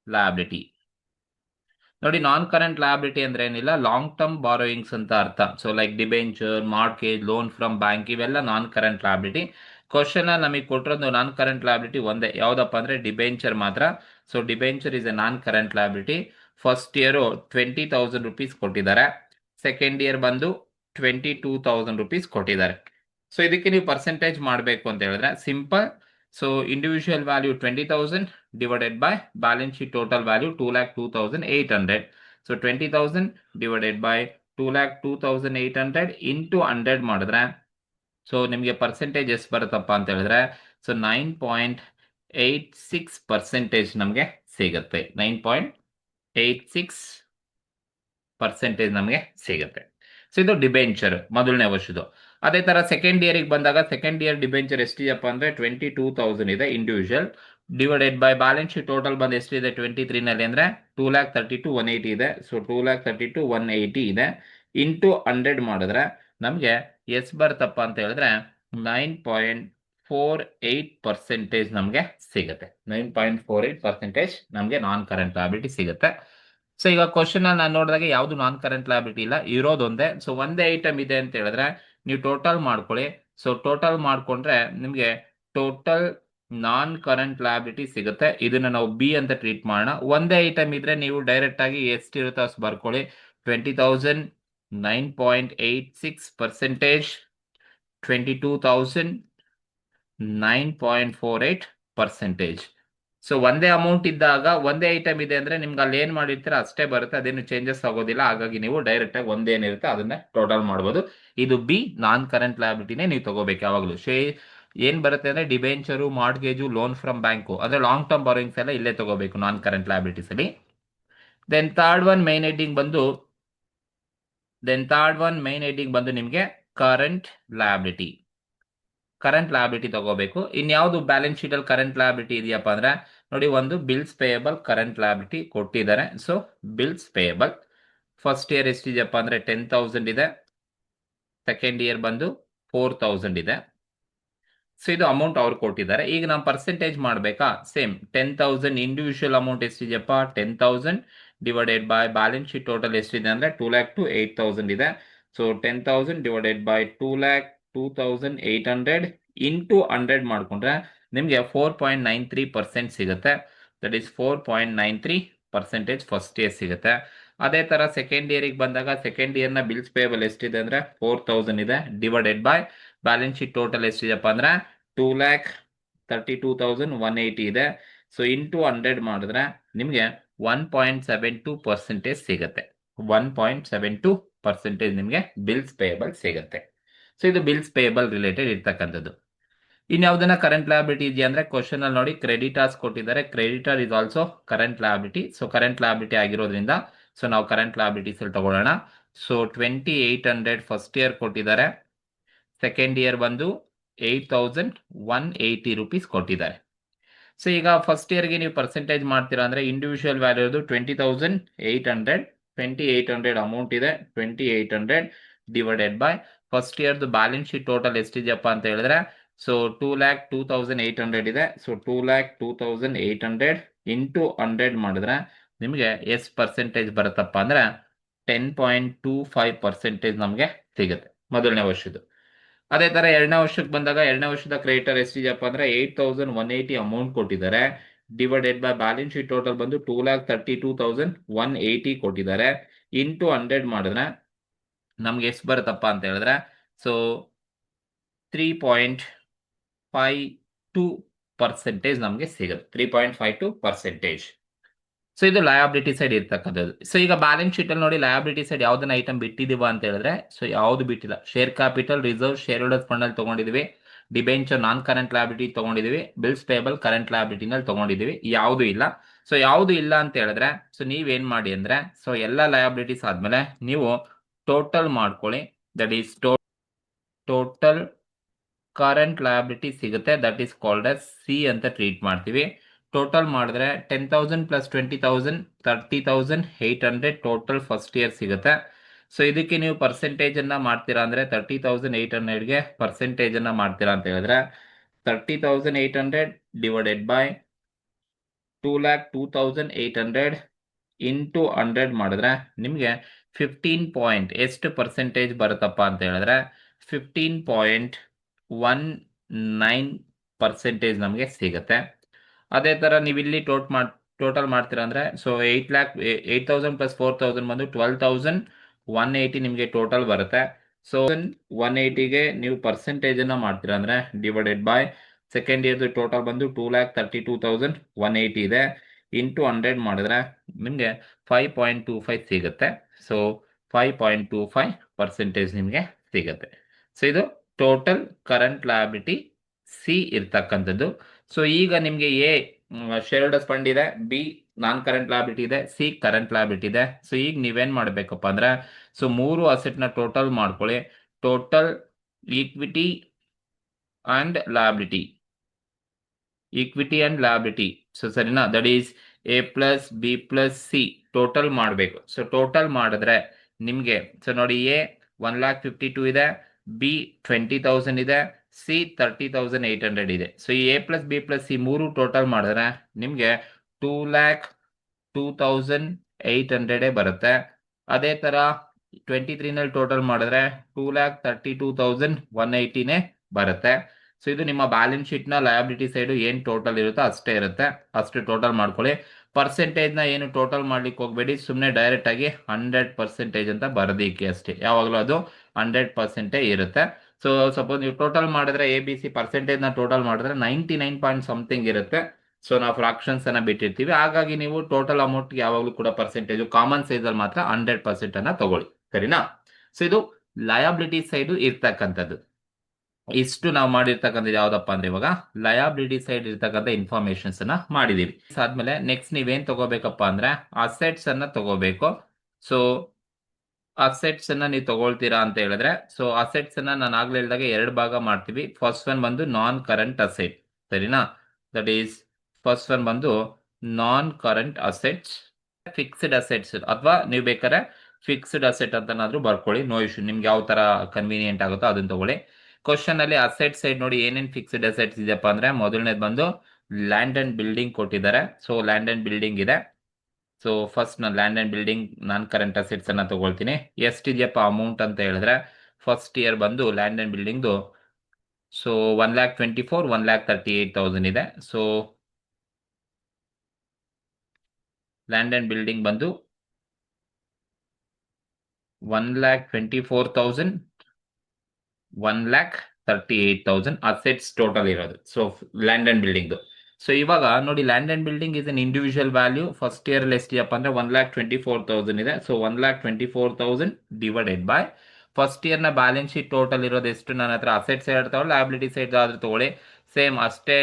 ಲಯಬಿಲಿಟಿ. ನೋಡಿ, ನಾನ್ ಕರೆಂಟ್ ಲಯಬಿಲಿಟಿ ಅಂದ್ರೆ ಏನಿಲ್ಲ, ಲಾಂಗ್ ಟರ್ಮ್ ಬಾರೋಯಿಂಗ್ಸ್ ಅಂತ ಅರ್ಥ. So like debenture, mortgage, loan from bank, ಇವೆಲ್ಲ ನಾನ್ ಕರೆಂಟ್ ಲಯಬಿಲಿಟಿ. ಕ್ವಶನ್ ನಮಗೆ ಕೊಟ್ಟಿರೋದು ನಾನ್ ಕರೆಂಟ್ ಲಯಬಿಲಿಟಿ ಒಂದೇ, ಯಾವ್ದಪ್ಪ ಅಂದ್ರೆ ಡಿಬೆಂಚರ್ ಮಾತ್ರ. So debenture is A non current liability. First year 20,000 rupees ಕೊಟ್ಟಿದ್ದಾರೆ. ಸೆಕೆಂಡ್ ಇಯರ್ ಬಂದು 22,000 rupees ಕೊಟ್ಟಿದ್ದಾರೆ. ಸೊ ಇದಕ್ಕೆ ನೀವು ಪರ್ಸೆಂಟೇಜ್ ಮಾಡಬೇಕು ಅಂತ ಹೇಳಿದ್ರೆ simple. So individual value 20,000 divided by balance sheet total value 2,02,800. So 20,000 divided by 2,02,800 into 100 ಮಾಡಿದ್ರೆ, ಸೊ ನಿಮಗೆ ಪರ್ಸೆಂಟೇಜ್ ಎಷ್ಟು ಬರುತ್ತಪ್ಪ ಅಂತ ಹೇಳಿದ್ರೆ, ಸೊ 9.86% ನಮಗೆ ಸಿಗುತ್ತೆ. 9.86% ನಮಗೆ ಸಿಗುತ್ತೆ. ಸೊ ಇದು ಡಿಬೆಂಚರ್ ಮೊದಲನೇ ವರ್ಷದ್ದು. ಅದೇ ತರ ಸೆಕೆಂಡ್ ಇಯರ್ಗೆ ಬಂದಾಗ, ಸೆಕೆಂಡ್ ಇಯರ್ ಡಿಬೆಂಚರ್ ಎಷ್ಟಿದೆಯಪ್ಪ ಅಂದ್ರೆ 22,000 ಇದೆ individual, divided by balance sheet total ಬಂದು ಎಷ್ಟಿದೆ 23 ನಲ್ಲಿ ಅಂದ್ರೆ 2,32,180 ಇದೆ. ಸೊ 2,32,180 ಇದೆ ಇಂಟು 100 ಮಾಡಿದ್ರೆ ನಮಗೆ ಎಷ್ಟು ಬರುತ್ತಪ್ಪ ಅಂತ ಹೇಳಿದ್ರೆ 9.48% ನಮಗೆ ಸಿಗುತ್ತೆ. 9.48% ನಮಗೆ ನಾನ್ ಕರೆಂಟ್ ಲಯಬಿಲಿಟಿ ಸಿಗುತ್ತೆ. ಸೊ ಈಗ ಕ್ವಶನ್ ನಾನು ನೋಡಿದಾಗ ಯಾವುದು ನಾನ್ ಕರೆಂಟ್ ಲಯಬಿಲಿಟಿ ಇಲ್ಲ, ಇರೋದೊಂದೇ. ಸೊ ಒಂದೇ ಐಟಮ್ ಇದೆ ಅಂತ ಹೇಳಿದ್ರೆ ನೀವು ಟೋಟಲ್ ಮಾಡ್ಕೊಳ್ಳಿ. ಸೊ ಟೋಟಲ್ ಮಾಡ್ಕೊಂಡ್ರೆ ನಿಮಗೆ ಟೋಟಲ್ ನಾನ್ ಕರೆಂಟ್ ಲಯಬಿಲಿಟಿ ಸಿಗುತ್ತೆ. ಇದನ್ನ ನಾವು ಬಿ ಅಂತ ಟ್ರೀಟ್ ಮಾಡೋಣ. ಒಂದೇ ಐಟಮ್ ಇದ್ರೆ ನೀವು ಡೈರೆಕ್ಟ್ ಆಗಿ ಎಷ್ಟಿರುತ್ತೆ ಅಷ್ಟು ಬರ್ಕೊಳ್ಳಿ. 20,000, 9.86%, 22,000, 9.48%. ಸೊ ಒಂದೇ ಅಮೌಂಟ್ ಇದ್ದಾಗ, ಒಂದೇ ಐಟಮ್ ಇದೆ ಅಂದ್ರೆ ನಿಮ್ಗೆ ಅಲ್ಲಿ ಏನ್ ಮಾಡಿರ್ತೀರ ಅಷ್ಟೇ ಬರುತ್ತೆ, ಅದೇನು ಚೇಂಜಸ್ ಆಗೋದಿಲ್ಲ. ಹಾಗಾಗಿ ನೀವು ಡೈರೆಕ್ಟ್ ಆಗಿ ಒಂದೇನಿರುತ್ತೆ ಅದನ್ನ ಟೋಟಲ್ ಮಾಡ್ಬೋದು. ಇದು ಬಿ, ನಾನ್ ಕರೆಂಟ್ ಲಯಬಿಲಿಟಿನೇ ನೀವು ತಗೋಬೇಕು ಯಾವಾಗಲೂ. ಏನ್ ಬರುತ್ತೆ ಅಂದ್ರೆ debenture, mortgage, loan from bank, ಅಂದ್ರೆ ಲಾಂಗ್ ಟರ್ಮ್ ಬಾರೋಯಿಂಗ್ಸ್ ಎಲ್ಲ ಇಲ್ಲೇ ತಗೋಬೇಕು ನಾನ್ ಕರೆಂಟ್ ಲಯಬಿಲಿಟೀಸ್ ಅಲ್ಲಿ. Then third one main heading ಬಂದು ನಿಮಗೆ ಕರೆಂಟ್ ಲಯಬಿಲಿಟಿ. ಕರೆಂಟ್ ಲಯಬಿಲಿಟಿ ತಗೋಬೇಕು. ಇನ್ಯಾವುದು ಬ್ಯಾಲೆನ್ಸ್ ಶೀಟ್ ಅಲ್ಲಿ ಕರೆಂಟ್ ಲಯಬಿಲಿಟಿ ಇದೆಯಪ್ಪ ಅಂದ್ರೆ ನೋಡಿ, ಒಂದು ಬಿಲ್ಸ್ ಪೇಯಬಲ್ ಕರೆಂಟ್ ಲಯಬಿಲಿಟಿ ಕೊಟ್ಟಿದ್ದಾರೆ. So bills payable first year ಎಷ್ಟಿದೆಯಪ್ಪ ಅಂದ್ರೆ 10,000 ಇದೆ, ಸೆಕೆಂಡ್ ಇಯರ್ ಬಂದು 4,000 ಇದೆ. ಸೊ ಇದು ಅಮೌಂಟ್ ಅವ್ರು ಕೊಟ್ಟಿದ್ದಾರೆ. ಈಗ ನಾವು ಪರ್ಸೆಂಟೇಜ್ ಮಾಡಬೇಕಾ, ಸೇಮ್ 10,000 ಇಂಡಿವಿಜುವಲ್ ಅಮೌಂಟ್ ಎಷ್ಟಿದೆಯಪ್ಪ 10,000 divided by balance sheet total ಎಷ್ಟಿದೆ ಅಂದ್ರೆ 2,08,000 ಇದೆ. ಸೊ 10,000 ಡಿವೈಡೆಡ್ ಬೈ 2,02,800 ಇಂಟು 100 ಮಾಡ್ಕೊಂಡ್ರೆ ನಿಮಗೆ 4.93% ಸಿಗುತ್ತೆ. ದಟ್ ಈಸ್ 4.93% ಫಸ್ಟ್ ಇಯರ್ ಸಿಗುತ್ತೆ. ಅದೇ ತರ ಸೆಕೆಂಡ್ ಇಯರ್ಗೆ ಬಂದಾಗ, ಸೆಕೆಂಡ್ ಇಯರ್ನ ಬಿಲ್ಸ್ ಪೇಬಲ್ ಎಷ್ಟಿದೆ ಅಂದ್ರೆ 4,000 ಇದೆ, divided by balance sheet total ಎಷ್ಟಿದೆಪ್ಪ ಅಂದ್ರೆ 2,32,180 ಇದೆ. ಸೊ ಇಂಟು 100 ಮಾಡಿದ್ರೆ ನಿಮಗೆ 1.72% ಸಿಗುತ್ತೆ. 1.72% ನಿಮಗೆ ಬಿಲ್ಸ್ ಪೇಯಬಲ್ ಸಿಗುತ್ತೆ. ಸೊ ಇದು ಬಿಲ್ಸ್ ಪೇಯಬಲ್ ರಿಲೇಟೆಡ್ ಇರ್ತಕ್ಕಂಥದ್ದು. ಇನ್ಯಾವುದನ್ನ ಕರೆಂಟ್ ಲಯಬಿಲಿಟಿ ಇದೆಯಾ ಅಂದ್ರೆ ಕ್ವಶನ್ ಅಲ್ಲಿ ನೋಡಿ ಕ್ರೆಡಿಟರ್ಸ್ ಕೊಟ್ಟಿದ್ದಾರೆ. Creditor is also current liability. So current liability ಆಗಿರೋದ್ರಿಂದ ಸೊ ನಾವು ಕರೆಂಟ್ ಲಯಬಿಲಿಟೀಸ್ ಅಲ್ಲಿ ತಗೊಳ್ಳೋಣ. ಸೊ 2,800 ಫಸ್ಟ್ ಇಯರ್ ಕೊಟ್ಟಿದ್ದಾರೆ, ಸೆಕೆಂಡ್ ಇಯರ್ ಬಂದು 8,180 rupees ಕೊಟ್ಟಿದ್ದಾರೆ. ಸೊ ಈಗ ಫಸ್ಟ್ ಇಯರ್ಗೆ ನೀವು ಪರ್ಸೆಂಟೇಜ್ ಮಾಡ್ತೀರಾ ಅಂದ್ರೆ ಇಂಡಿವಿಜುವಲ್ ವ್ಯಾಲ್ಯೂ 20,800 ಅಮೌಂಟ್ ಇದೆ. 2,800 ಡಿವೈಡೆಡ್ ಬೈ ಫಸ್ಟ್ ಇಯರ್ದು ಬ್ಯಾಲೆನ್ಸ್ ಶೀಟ್ ಟೋಟಲ್ ಎಷ್ಟಿದೆಯಪ್ಪ ಅಂತ ಹೇಳಿದ್ರೆ ಸೊ 2,02,800 ಇದೆ. ಸೊ 2,02,800 ಇಂಟು 100 ಮಾಡಿದ್ರೆ ನಿಮಗೆ ಎಷ್ಟು ಪರ್ಸೆಂಟೇಜ್ ಬರುತ್ತಪ್ಪ ಅಂದ್ರೆ 10.25% ನಮಗೆ ಸಿಗುತ್ತೆ ಮೊದಲನೇ ವರ್ಷದ್ದು. ಅದೇ ತರ ಎರಡನೇ ವರ್ಷಕ್ಕೆ ಬಂದಾಗ, ಎರಡನೇ ವರ್ಷದ ಕ್ರೆಡಿಟರ್ ಎಷ್ಟಿದೆಯಪ್ಪ ಅಂದ್ರೆ 8,180 ಅಮೌಂಟ್ ಕೊಟ್ಟಿದ್ದಾರೆ, divided by balance sheet total ಬಂದು 2,32,180 ಕೊಟ್ಟಿದ್ದಾರೆ, ಇಂಟು 100 ಮಾಡಿದ್ರೆ ನಮ್ಗೆ ಎಷ್ಟು ಬರುತ್ತಪ್ಪ ಅಂತ ಹೇಳಿದ್ರೆ ಸೊ 3.52% ನಮಗೆ ಸಿಗುತ್ತೆ. 3.52%. ಸೊ ಇದು ಲಯಬಿಲಿಟಿ ಸೈಡ್ ಇರ್ತಕ್ಕಂಥದ್ದು. ಸೊ ಈಗ ಬ್ಯಾಲೆನ್ಸ್ ಶೀಟ್ ಅಲ್ಲಿ ನೋಡಿ ಲಯಬಿಲಿಟಿ ಸೈಡ್ ಯಾವ್ದನ್ನ ಐಟಮ್ ಬಿಟ್ಟಿದೀವ ಅಂತ ಹೇಳಿದ್ರೆ ಸೊ ಯಾವ್ದು ಬಿಟ್ಟಿಲ್ಲ. Share capital, reserve, shareholders fund ಅಲ್ಲಿ ತಗೊಂಡಿದ್ವಿ. ಡಿಬೆಂಚರ್ ನಾನ್ ಕರೆಂಟ್ ಲಯಬಿಲಿಟಿ ತಗೊಂಡಿದೀವಿ, ಬಿಲ್ಸ್ ಪೇಬಲ್ ಕರೆಂಟ್ ಲಯಬಿಲಿಟಿನಲ್ಲಿ ತಗೊಂಡಿದೀವಿ, ಯಾವುದು ಇಲ್ಲ. ಸೊ ಯಾವುದು ಇಲ್ಲ ಅಂತ ಹೇಳಿದ್ರೆ ಸೊ ನೀವೇನ್ ಮಾಡಿ ಅಂದ್ರೆ ಸೊ ಎಲ್ಲ ಲಯಬಿಲಿಟೀಸ್ ಆದ್ಮೇಲೆ ನೀವು ಟೋಟಲ್ ಮಾಡ್ಕೊಳ್ಳಿ. That is total current liability ಸಿಗುತ್ತೆ. That is called as C ಅಂತ ಟ್ರೀಟ್ ಮಾಡ್ತೀವಿ. ಟೋಟಲ್ ಮಾಡಿದ್ರೆ 10,000 ಪ್ಲಸ್ 20,000 30,800 ಟೋಟಲ್ ಫಸ್ಟ್ ಇಯರ್ ಸಿಗುತ್ತೆ. ಸೊ ಇದಕ್ಕೆ ನೀವು ಪರ್ಸೆಂಟೇಜ್ ಅನ್ನ ಮಾಡ್ತೀರಾ ಅಂದ್ರೆ 30,800ಗೆ ಪರ್ಸೆಂಟೇಜ್ ಅನ್ನ ಮಾಡ್ತೀರಾ ಅಂತ ಹೇಳಿದ್ರೆ 30,800 ಡಿವೈಡೆಡ್ ಬೈ 2,02,800 ಇಂಟು 100 ಮಾಡಿದ್ರೆ ನಿಮಗೆ 15 ಪಾಯಿಂಟ್ ಎಷ್ಟು ಪರ್ಸೆಂಟೇಜ್ ಬರುತ್ತಪ್ಪ ಅಂತ ಹೇಳಿದ್ರೆ 15.19% ನಮಗೆ ಸಿಗುತ್ತೆ. ಅದೇ ತರ ನೀವು ಇಲ್ಲಿ ಟೋಟಲ್ ಮಾಡ್ತೀರಾ ಅಂದ್ರೆ ಸೊ 8,000 ಪ್ಲಸ್ 4,000 ಬಂದು 12,180 ನಿಮಗೆ ಟೋಟಲ್ ಬರುತ್ತೆ. ಸೊ 180ಗೆ ನೀವು ಪರ್ಸೆಂಟೇಜ್ ಅನ್ನ ಮಾಡ್ತೀರಾ ಅಂದ್ರೆ divided by second year total ಬಂದು 2,32,180 ಇದೆ, ಇಂಟು 100 ಮಾಡಿದ್ರೆ ನಿಮಗೆ 5.25 ಸಿಗುತ್ತೆ. ಸೊ 5.25% ನಿಮಗೆ ಸಿಗುತ್ತೆ. ಸೊ ಇದು ಟೋಟಲ್ ಕರೆಂಟ್ ಲಯಬಿಲಿಟಿ ಸಿ ಇರ್ತಕ್ಕಂಥದ್ದು. ಸೊ ಈಗ ನಿಮಗೆ ಎ ಶೇರ್ ಹೋಲ್ಡರ್ಸ್ ಫಂಡ್ ಇದೆ, ಬಿ ನಾನ್ ಕರೆಂಟ್ ಲಯಬಿಲಿಟಿ ಇದೆ, ಸಿ ಕರೆಂಟ್ ಲಯಬಿಲಿಟಿ ಇದೆ. ಸೊ ಈಗ ನೀವೇನ್ ಮಾಡ್ಬೇಕಪ್ಪ ಅಂದ್ರೆ ಸೊ 3 ಅಸೆಟ್ ನ ಟೋಟಲ್ ಮಾಡ್ಕೊಳ್ಳಿ. Total equity and liability, equity and liability. So ಸರಿನಾ, that is A plus B plus C total ಮಾಡಬೇಕು. ಸೊ ಟೋಟಲ್ ಮಾಡಿದ್ರೆ ನಿಮಗೆ ಸೊ ನೋಡಿ ಎ 1,52,000 ಇದೆ, ಬಿ 20,000 ಇದೆ, ಸಿ 30,800 ಇದೆ. ಸೊ ಈ A plus B plus C ಮೂರು ಟೋಟಲ್ ಮಾಡಿದ್ರೆ ನಿಮಗೆ 2,02,800 ಬರುತ್ತೆ. ಅದೇ ತರ 23ನಲ್ಲಿ ಟೋಟಲ್ ಮಾಡಿದ್ರೆ 2,32,180 ಬರುತ್ತೆ. ಸೊ ಇದು ನಿಮ್ಮ ಬ್ಯಾಲೆನ್ಸ್ ಶೀಟ್ ನ ಲಯಬಿಲಿಟಿ ಸೈಡ್ ಏನ್ ಟೋಟಲ್ ಇರುತ್ತೋ ಅಷ್ಟೇ ಇರುತ್ತೆ, ಅಷ್ಟು ಟೋಟಲ್ ಮಾಡ್ಕೊಳ್ಳಿ. ಪರ್ಸೆಂಟೇಜ್ ನ ಏನು ಟೋಟಲ್ ಮಾಡ್ಲಿಕ್ಕೆ ಹೋಗ್ಬೇಡಿ, ಸುಮ್ಮನೆ ಡೈರೆಕ್ಟ್ ಆಗಿ 100% ಅಂತ ಬರದಿಕ್ಕೆ ಅಷ್ಟೇ. ಯಾವಾಗಲೂ ಅದು 100% ಇರುತ್ತೆ. ಸೊ ಸಪೋಸ್ ನೀವು ಟೋಟಲ್ ಮಾಡಿದ್ರೆ ಎ ಬಿ ಸಿ ಪರ್ಸೆಂಟೇಜ್ ನ ಟೋಟಲ್ ಮಾಡಿದ್ರೆ 99 ಪಾಯಿಂಟ್ ಸಮಥಿಂಗ್ ಇರುತ್ತೆ. ಸೊ ನಾವು ಫ್ರಾಕ್ಷನ್ಸ್ ಅನ್ನ ಬಿಟ್ಟಿರ್ತೀವಿ, ಹಾಗಾಗಿ ನೀವು ಟೋಟಲ್ ಅಮೌಂಟ್ ಯಾವಾಗಲೂ ಕೂಡ ಪರ್ಸೆಂಟೇಜ್ ಕಾಮನ್ ಸೈಜ್ ಅಲ್ಲಿ ಮಾತ್ರ 100% ಅನ್ನ ತಗೊಳ್ಳಿ, ಸರಿನಾ. ಸೊ ಇದು ಲಯಬಿಲಿಟಿ ಸೈಡ್ ಇರ್ತಕ್ಕಂಥದ್ದು. ಇಷ್ಟು ನಾವು ಮಾಡಿರ್ತಕ್ಕಂಥದ್ದು ಯಾವ್ದಪ್ಪ ಅಂದ್ರೆ ಇವಾಗ ಲಯಬಿಲಿಟಿ ಸೈಡ್ ಇರ್ತಕ್ಕಂಥ ಇನ್ಫಾರ್ಮೇಶನ್ಸ್ ಅನ್ನ ಮಾಡಿದೀವಿ. ಆದ್ಮೇಲೆ ನೆಕ್ಸ್ಟ್ ನೀವೇನ್ ತಗೋಬೇಕಪ್ಪ ಅಂದ್ರೆ ಅಸೆಟ್ಸ್ ಅನ್ನ ತಗೋಬೇಕು. ಸೊ ಅಸೆಟ್ಸ್ ಅನ್ನ ನೀವು ತಗೊಳ್ತೀರಾ ಅಂತ ಹೇಳಿದ್ರೆ ಸೊ ಅಸೆಟ್ಸ್ ಅನ್ನ ನಾನು ಆಗ್ಲೇ ಹೇಳಿದಾಗ 2 ಭಾಗ ಮಾಡ್ತೀವಿ. ಫಸ್ಟ್ ಒನ್ ಬಂದು ನಾನ್ ಕರೆಂಟ್ ಅಸೆಟ್, ಸರಿನಾ. ದಟ್ ಈಸ್ ಫಸ್ಟ್ ಒನ್ ಬಂದು ನಾನ್ ಕರೆಂಟ್ ಅಸೆಟ್ಸ್, ಫಿಕ್ಸ್ಡ್ ಅಸೆಟ್ಸ್ ಅಥವಾ ನೀವು ಬೇಕಾದ್ರೆ ಫಿಕ್ಸ್ಡ್ ಅಸೆಟ್ ಅಂತನಾದ್ರೂ ಬರ್ಕೊಳ್ಳಿ, ನೋ ಇಶ್ಯೂ. ನಿಮ್ಗೆ ಯಾವ ತರ ಕನ್ವೀನಿಯಂಟ್ ಆಗುತ್ತೋ ಅದನ್ನ ತಗೊಳ್ಳಿ. ಕ್ವಶನ್ ಅಲ್ಲಿ ಅಸೆಟ್ ಸೈಡ್ ನೋಡಿ ಏನೇನ್ ಫಿಕ್ಸ್ಡ್ ಅಸೆಟ್ಸ್ ಇದೆಯಪ್ಪ ಅಂದ್ರೆ ಮೊದಲನೇದು ಬಂದು ಲ್ಯಾಂಡ್ ಅಂಡ್ ಬಿಲ್ಡಿಂಗ್ ಕೊಟ್ಟಿದ್ದಾರೆ. ಸೊ ಲ್ಯಾಂಡ್ ಅಂಡ್ ಬಿಲ್ಡಿಂಗ್ ಇದೆ. ಸೊ ಫಸ್ಟ್ ನಾನು land and building non current assets ಅನ್ನ ತಗೊಳ್ತೀನಿ. ಎಷ್ಟಿದೆಯಪ್ಪ ಅಮೌಂಟ್ ಅಂತ ಹೇಳಿದ್ರೆ ಫಸ್ಟ್ ಇಯರ್ ಬಂದು ಲ್ಯಾಂಡ್ ಅಂಡ್ ಬಿಲ್ಡಿಂಗ್ ಸೊ 1,24,000 1,38,000 ಇದೆ. ಸೊ ಲ್ಯಾಂಡ್ ಅಂಡ್ ಬಿಲ್ಡಿಂಗ್ ಬಂದು 1,24,000 1,38,000 ಅಸೆಟ್ಸ್ ಟೋಟಲ್ ಇರೋದು. So land and building. So ಇವಾಗ ನೋಡಿ land and building is an individual value. First year ಅಲ್ಲಿ ಎಷ್ಟಿದೆಯಪ್ಪ ಅಂದ್ರೆ 1,24,000 ಇದೆ. So 1,24,000 divided by first year ನ ಬ್ಯಾಲೆನ್ಸ್ ಶೀಟ್ ಟೋಟಲ್ ಇರೋದು ಎಷ್ಟು, ನನ್ನ ಹತ್ರ ಅಸೆಟ್ ಸೈಡ್ ತಗೊಳ್ಳಿ, ಲಯಬಿಲಿಟಿ ಸೈಡ್ ಆದ್ರೂ ತಗೊಳ್ಳಿ, ಸೇಮ್ ಅಷ್ಟೇ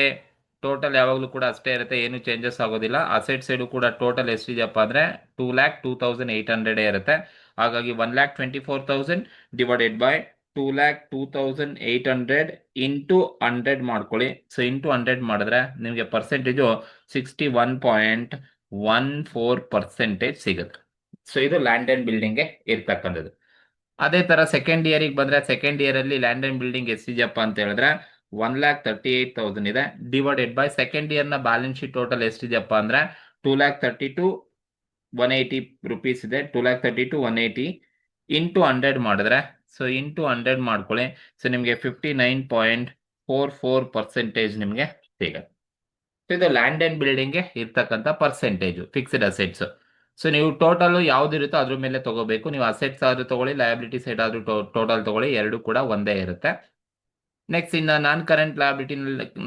ಟೋಟಲ್ ಯಾವಾಗಲೂ ಕೂಡ ಅಷ್ಟೇ ಇರುತ್ತೆ, ಏನು ಚೇಂಜಸ್ ಆಗೋದಿಲ್ಲ. ಅಸೆಟ್ ಸೈಡ್ ಕೂಡ ಟೋಟಲ್ ಎಷ್ಟಿದೆಯಪ್ಪ ಅಂದ್ರೆ 2,02,800 ಇರುತ್ತೆ. ಹಾಗಾಗಿ 1,24,000 ಡಿವೈಡೆಡ್ ಬೈ 2,02,800 ಇಂಟು 100 ಮಾಡ್ಕೊಳ್ಳಿ. ಸೊ ಇಂಟು 100 ಮಾಡಿದ್ರೆ ನಿಮಗೆ ಪರ್ಸೆಂಟೇಜು 61.14% ಸಿಗುತ್ತೆ. ಸೊ ಇದು ಲ್ಯಾಂಡ್ ಅಂಡ್ ಬಿಲ್ಡಿಂಗ್ಗೆ ಇರ್ತಕ್ಕಂಥದ್ದು. ಅದೇ ತರ ಸೆಕೆಂಡ್ ಇಯರಿಗೆ ಬಂದ್ರೆ ಸೆಕೆಂಡ್ ಇಯರ್ ಅಲ್ಲಿ ಲ್ಯಾಂಡ್ ಅಂಡ್ ಬಿಲ್ಡಿಂಗ್ ಎಷ್ಟಿದೆಯಪ್ಪ ಅಂತ ಹೇಳಿದ್ರೆ 1,38,000 ಇದೆ, ಡಿವೈಡೆಡ್ ಬೈ ಸೆಕೆಂಡ್ ಇಯರ್ ನ ಬ್ಯಾಲೆನ್ಸ್ ಶೀಟ್ ಟೋಟಲ್ ಎಷ್ಟಿದೆಯಪ್ಪ ಅಂದ್ರೆ 2,32,180 rupees ಇದೆ. 2,32,180 ಇಂಟು 100 ಮಾಡಿದ್ರೆ ಸೊ ಇಂಟು 100 ಮಾಡ್ಕೊಳ್ಳಿ. ಸೊ ನಿಮಗೆ 59.44% ನಿಮಗೆ ಸಿಗುತ್ತೆ. ಸೊ ಇದು ಲ್ಯಾಂಡ್ ಅಂಡ್ ಬಿಲ್ಡಿಂಗ್ಗೆ ಇರ್ತಕ್ಕಂಥ ಪರ್ಸೆಂಟೇಜ್ ಫಿಕ್ಸ್ಡ್ ಅಸೆಟ್ಸ್. ಸೊ ನೀವು ಟೋಟಲ್ ಯಾವ್ದಿರುತ್ತೋ ಅದ್ರ ಮೇಲೆ ತಗೋಬೇಕು. ನೀವು ಅಸೆಟ್ಸ್ ಆದ್ರೂ ತಗೊಳ್ಳಿ, ಲಯಬಿಲಿಟಿ ಸೈಡ್ ಆದ್ರೂ ಟೋಟಲ್ ತಗೊಳ್ಳಿ, ಎರಡು ಕೂಡ ಒಂದೇ ಇರುತ್ತೆ. ನೆಕ್ಸ್ಟ್ ಇನ್ನ ನಾನ್ ಕರೆಂಟ್ ಲಯಬಿಲಿಟಿ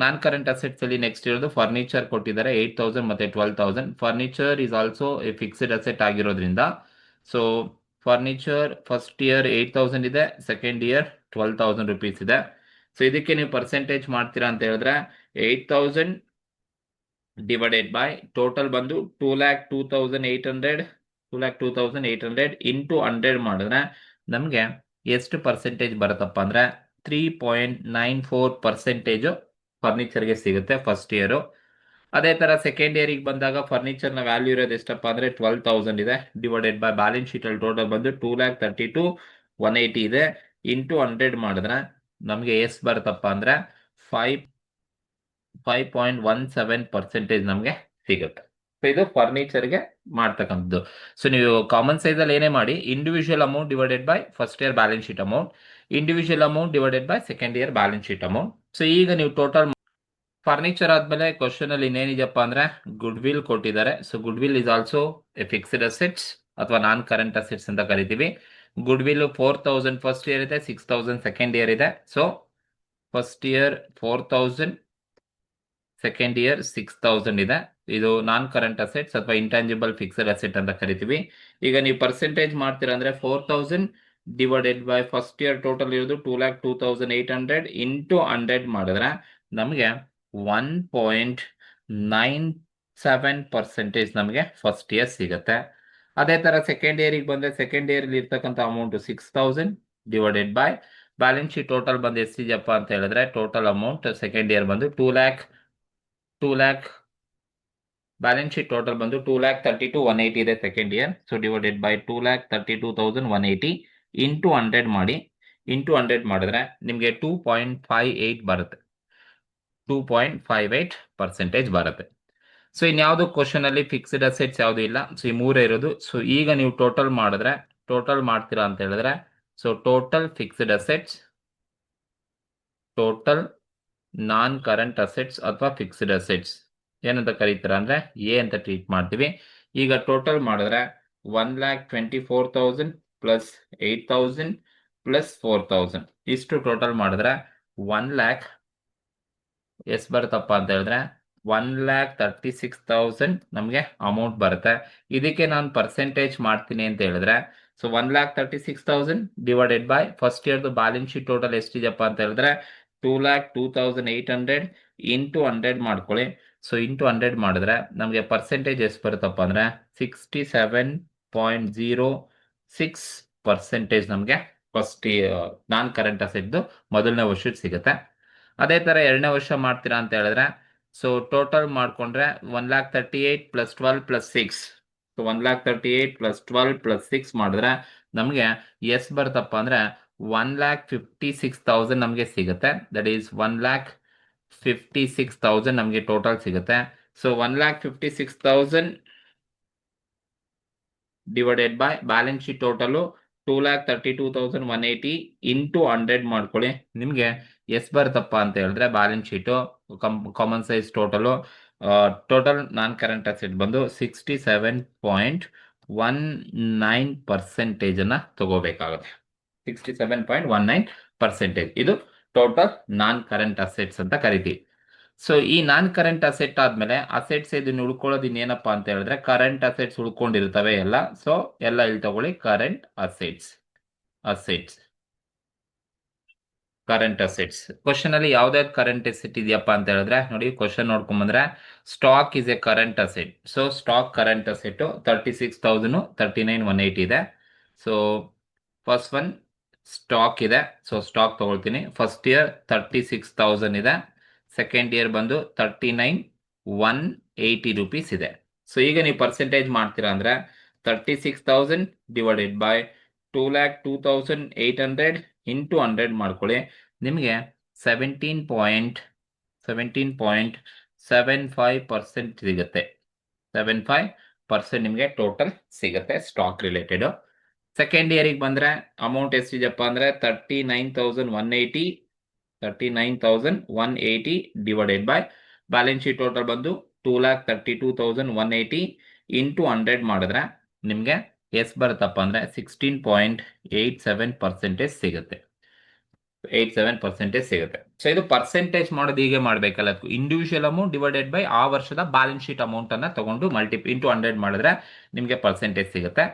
ನಾನ್ ಕರೆಂಟ್ ಅಸೆಟ್ಸ್ ಅಲ್ಲಿ ನೆಕ್ಸ್ಟ್ ಇರೋದು ಫರ್ನಿಚರ್ ಕೊಟ್ಟಿದ್ದಾರೆ 8,000 ಮತ್ತೆ 12,000. Furniture is also A fixed asset ಆಗಿರೋದ್ರಿಂದ ಸೊ ಫರ್ನಿಚರ್ ಫಸ್ಟ್ ಇಯರ್ 8,000 ಇದೆ, ಸೆಕೆಂಡ್ ಇಯರ್ 12,000 rupees ಇದೆ. ಸೊ ಇದಕ್ಕೆ ನೀವು ಪರ್ಸೆಂಟೇಜ್ ಮಾಡ್ತೀರಾ ಅಂತ ಹೇಳಿದ್ರೆ 8,000 ಡಿವೈಡೆಡ್ ಬೈ ಟೋಟಲ್ ಬಂದು 2,02,800 2,02,800 ಇಂಟು 100 ಮಾಡಿದ್ರೆ ನಮಗೆ ಎಷ್ಟು ಪರ್ಸೆಂಟೇಜ್ ಬರುತ್ತಪ್ಪ ಅಂದ್ರೆ 3.94% ಫರ್ನಿಚರ್ಗೆ ಸಿಗುತ್ತೆ ಫಸ್ಟ್ ಇಯರು. ಅದೇ ತರ ಸೆಕೆಂಡ್ ಇಯರಿಗೆ ಬಂದಾಗ ಫರ್ನಿಚರ್ನ ವ್ಯಾಲ್ಯೂ ಇರೋದು ಎಷ್ಟಪ್ಪ ಅಂದ್ರೆ 12,000 ಇದೆ, ಡಿವೈಡೆಡ್ ಬೈ ಬ್ಯಾಲೆನ್ಸ್ ಶೀಟ್ ಅಲ್ಲಿ ಟೋಟಲ್ ಬಂದು 2,32,180 ಇದೆ, ಇಂಟು 100 ಮಾಡಿದ್ರೆ ನಮಗೆ ಎಷ್ಟು ಬರುತ್ತಪ್ಪ ಅಂದ್ರೆ 5.17% ನಮಗೆ ಸಿಗುತ್ತೆ. ಸೊ ಇದು ಫರ್ನಿಚರ್ಗೆ ಮಾಡ್ತಕ್ಕಂಥದ್ದು. ಸೊ ನೀವು ಕಾಮನ್ ಸೈಜ್ ಅಲ್ಲಿ ಏನೇ ಮಾಡಿ, individual amount divided by first year balance sheet amount, individual amount divided by second year balance sheet amount. So ಈಗ ನೀವು ಟೋಟಲ್ ಫರ್ನಿಚರ್ ಆದ್ಮೇಲೆ ಕ್ವಶನ್ ಅಲ್ಲಿ ಇನ್ನೇನಿದೆಯಪ್ಪ ಅಂದ್ರೆ ಗುಡ್ ವಿಲ್ ಕೊಟ್ಟಿದ್ದಾರೆ. So good will is also A fixed assets ಅಥವಾ non current assets ಅಂತ ಕರಿತೀವಿ. Good will 4,000 first year ಇದೆ, 6,000 ಸೆಕೆಂಡ್ ಇಯರ್ ಇದೆ. So first year 4,000, second year 6,000 ಇದೆ. ಇದು ನಾನ್ ಕರೆಂಟ್ ಅಸೆಟ್ಸ್ ಅಥವಾ ಇಂಟ್ಯಾಂಜಿಬಲ್ ಫಿಕ್ಸ್ಡ್ ಅಸೆಟ್ ಅಂತ ಕರಿತೀವಿ. ಈಗ ನೀವು ಪರ್ಸೆಂಟೇಜ್ ಮಾಡ್ತೀರಾ ಅಂದ್ರೆ 4,000 divided by first year total ಇರೋದು 2,02,800 ಇಂಟು 100 ಮಾಡಿದ್ರೆ ನಮಗೆ 1.97% ನಮಗೆ ಫಸ್ಟ್ ಇಯರ್ ಸಿಗುತ್ತೆ. ಅದೇ ತರ ಸೆಕೆಂಡ್ ಇಯರಿಗೆ ಬಂದ್ರೆ ಸೆಕೆಂಡ್ ಇಯರ್ ಇರ್ತಕ್ಕಂಥ amount 6,000 divided by balance sheet total ಬಂದು ಎಷ್ಟಿದೆಯಪ್ಪ ಅಂತ ಹೇಳಿದ್ರೆ ಟೋಟಲ್ ಅಮೌಂಟ್ ಸೆಕೆಂಡ್ ಇಯರ್ ಬಂದು 2 lakh ಬ್ಯಾಲೆನ್ಸ್ ಶೀಟ್ ಟೋಟಲ್ ಬಂದು 2,32,180 ಇದೆ second year. So divided by 2,32,180 into 100 ಮಾಡಿ, ಇಂಟು 100 ಮಾಡಿದ್ರೆ ನಿಮಗೆ 2.58 ಬರುತ್ತೆ, 2.58% ಬರುತ್ತೆ. ಸೊ ಇನ್ಯಾವುದು ಕ್ವಶನ್ ಅಲ್ಲಿ ಫಿಕ್ಸ್ಡ್ ಅಸೆಟ್ಸ್ ಯಾವುದು ಇಲ್ಲ. ಸೊ ಈ ಮೂರೇ ಇರೋದು. ಸೊ ಈಗ ನೀವು ಟೋಟಲ್ ಮಾಡಿದ್ರೆ ಟೋಟಲ್ ಮಾಡ್ತೀರಾ ಅಂತ ಹೇಳಿದ್ರೆ so total fixed assets, total non current assets ಅಥವಾ ಫಿಕ್ಸ್ಡ್ ಅಸೆಟ್ಸ್ ಏನಂತ ಕರೀತೀರಾ ಅಂದ್ರೆ ಎ ಅಂತ ಟ್ರೀಟ್ ಮಾಡ್ತೀವಿ. ಈಗ ಟೋಟಲ್ ಮಾಡಿದ್ರೆ 1,24,000 ಪ್ಲಸ್ 8,000 ಪ್ಲಸ್ 4,000 ಇಷ್ಟು ಟೋಟಲ್ ಮಾಡಿದ್ರೆ 1 lakh ಎಷ್ಟು ಬರುತ್ತಪ್ಪ ಅಂತ ಹೇಳಿದ್ರೆ 1,36,000 ನಮಗೆ ಅಮೌಂಟ್ ಬರುತ್ತೆ. ಇದಕ್ಕೆ ನಾನು ಪರ್ಸೆಂಟೇಜ್ ಮಾಡ್ತೀನಿ ಅಂತ ಹೇಳಿದ್ರೆ ಸೊ 1,36,000 ಡಿವೈಡೆಡ್ ಬೈ ಫಸ್ಟ್ ಇಯರ್ದು ಬ್ಯಾಲೆನ್ಸ್ ಶೀಟ್ ಟೋಟಲ್ ಎಷ್ಟಿದೆಯಪ್ಪ ಅಂತ ಹೇಳಿದ್ರೆ 2,02,800 ಇಂಟು 100 ಮಾಡ್ಕೊಳ್ಳಿ. ಸೊ ಇಂಟು 100 ಮಾಡಿದ್ರೆ ನಮಗೆ ಪರ್ಸೆಂಟೇಜ್ ಎಷ್ಟು ಬರುತ್ತಪ್ಪ ಅಂದ್ರೆ 67.06% ನಮಗೆ ಫಸ್ಟ್ ನಾನ್ ಕರೆಂಟ್ ಅಸೆಟ್ದು ಮೊದಲನೇ ವರ್ಷದ ಸಿಗುತ್ತೆ. ಅದೇ ತರ ಎರಡನೇ ವರ್ಷ ಮಾಡ್ತೀರಾ ಅಂತ ಹೇಳಿದ್ರೆ ಸೊ ಟೋಟಲ್ ಮಾಡ್ಕೊಂಡ್ರೆ 1,38,000 plus 12 plus 6, so 1,38,000 plus 12 plus 6 ಮಾಡಿದ್ರೆ ನಮಗೆ ಎಷ್ಟು ಬರುತ್ತಪ್ಪ ಅಂದ್ರೆ 1,56,000 ನಮಗೆ ಸಿಗುತ್ತೆ. ದಟ್ ಈಸ್ 1,56,000 ನಮಗೆ ಟೋಟಲ್ ಸಿಗುತ್ತೆ. So 1,56,000 divided by balance sheet total 2,32,180 into 100 ಮಾಡ್ಕೊಳ್ಳಿ. ನಿಮಗೆ ಎಷ್ಟು ಬರುತ್ತಪ್ಪ ಅಂತ ಹೇಳಿದ್ರೆ balance sheet common size total non current asset ಬಂದು 67.19% ಅನ್ನ ತಗೋಬೇಕಾಗುತ್ತೆ. 67.19% ಇದು ಟೋಟಲ್ ನಾನ್ ಕರೆಂಟ್ ಅಸೆಟ್ಸ್ ಅಂತ ಕರಿತೀವಿ. ಸೊ ಈ ನಾನ್ ಕರೆಂಟ್ ಅಸೆಟ್ ಆದ್ಮೇಲೆ ಅಸೆಟ್ಸ್ ಇದನ್ನ ಉಳ್ಕೊಳ್ಳೋದು ಇನ್ನೇನಪ್ಪ ಅಂತ ಹೇಳಿದ್ರೆ ಕರೆಂಟ್ ಅಸೆಟ್ಸ್ ಉಳ್ಕೊಂಡಿರ್ತವೆ ಎಲ್ಲ. ಸೊ ಎಲ್ಲ ಇಲ್ಲಿ ತಗೊಳ್ಳಿ, current assets current assets. Question ಅಲ್ಲಿ ಯಾವ್ದಾವ್ದು ಕರೆಂಟ್ ಅಸೆಟ್ ಇದೆಯಪ್ಪ ಅಂತ ಹೇಳಿದ್ರೆ ನೋಡಿ, ಕ್ವಶನ್ ನೋಡ್ಕೊಂಬಂದ್ರೆ stock is a current asset. So stock current asset 36,000 39,180 ಇದೆ. ಸೊ ಫಸ್ಟ್ ಒನ್ ಸ್ಟಾಕ್ ಇದೆ. ಸೊ ಸ್ಟಾಕ್ ತಗೊಳ್ತೀನಿ. ಫಸ್ಟ್ ಇಯರ್ 36,000 ಇದೆ, ಸೆಕೆಂಡ್ ಇಯರ್ ಬಂದು 39,180 ರೂಪೀಸ್ ಇದೆ. ಸೊ ಈಗ ನೀವು ಪರ್ಸೆಂಟೇಜ್ ಮಾಡ್ತೀರಾ ಅಂದ್ರೆ 36,000 ಡಿವೈಡೆಡ್ ಬೈ 2,02,800 ಇಂಟು 100 ಮಾಡ್ಕೊಳ್ಳಿ. ನಿಮಗೆ 17.75% ಸಿಗುತ್ತೆ. 75% ನಿಮಗೆ ಟೋಟಲ್ ಸಿಗುತ್ತೆ ಸ್ಟಾಕ್ ರಿಲೇಟೆಡ್. ಸೆಕೆಂಡ್ ಇಯರಿಗೆ ಬಂದ್ರೆ ಅಮೌಂಟ್ ಎಷ್ಟಿದೆಯಪ್ಪ ಅಂದ್ರೆ 39,180 divided by balance sheet total ಬಂದು 2,32,180 ಇಂಟು 100 ಮಾಡಿದ್ರೆ ನಿಮಗೆ ಎಷ್ಟು ಬರುತ್ತಪ್ಪ ಅಂದ್ರೆ 16.87% ಸಿಗುತ್ತೆ. 87% ಸಿಗುತ್ತೆ. ಸೊ ಇದು ಪರ್ಸೆಂಟೇಜ್ ಮಾಡೋದು ಹೀಗೆ ಮಾಡಬೇಕಲ್ಲ, ಇಂಡಿವಿಜುವಲ್ ಅಮೌಂಟ್ ಡಿವೈಡೆಡ್ ಬೈ ಆ ವರ್ಷದ ಬ್ಯಾಲೆನ್ಸ್ ಶೀಟ್ ಅಮೌಂಟ್ ಅನ್ನ ತಗೊಂಡು ಇಂಟು 100 ಮಾಡಿದ್ರೆ ನಿಮಗೆ ಪರ್ಸೆಂಟೇಜ್ ಸಿಗುತ್ತೆ.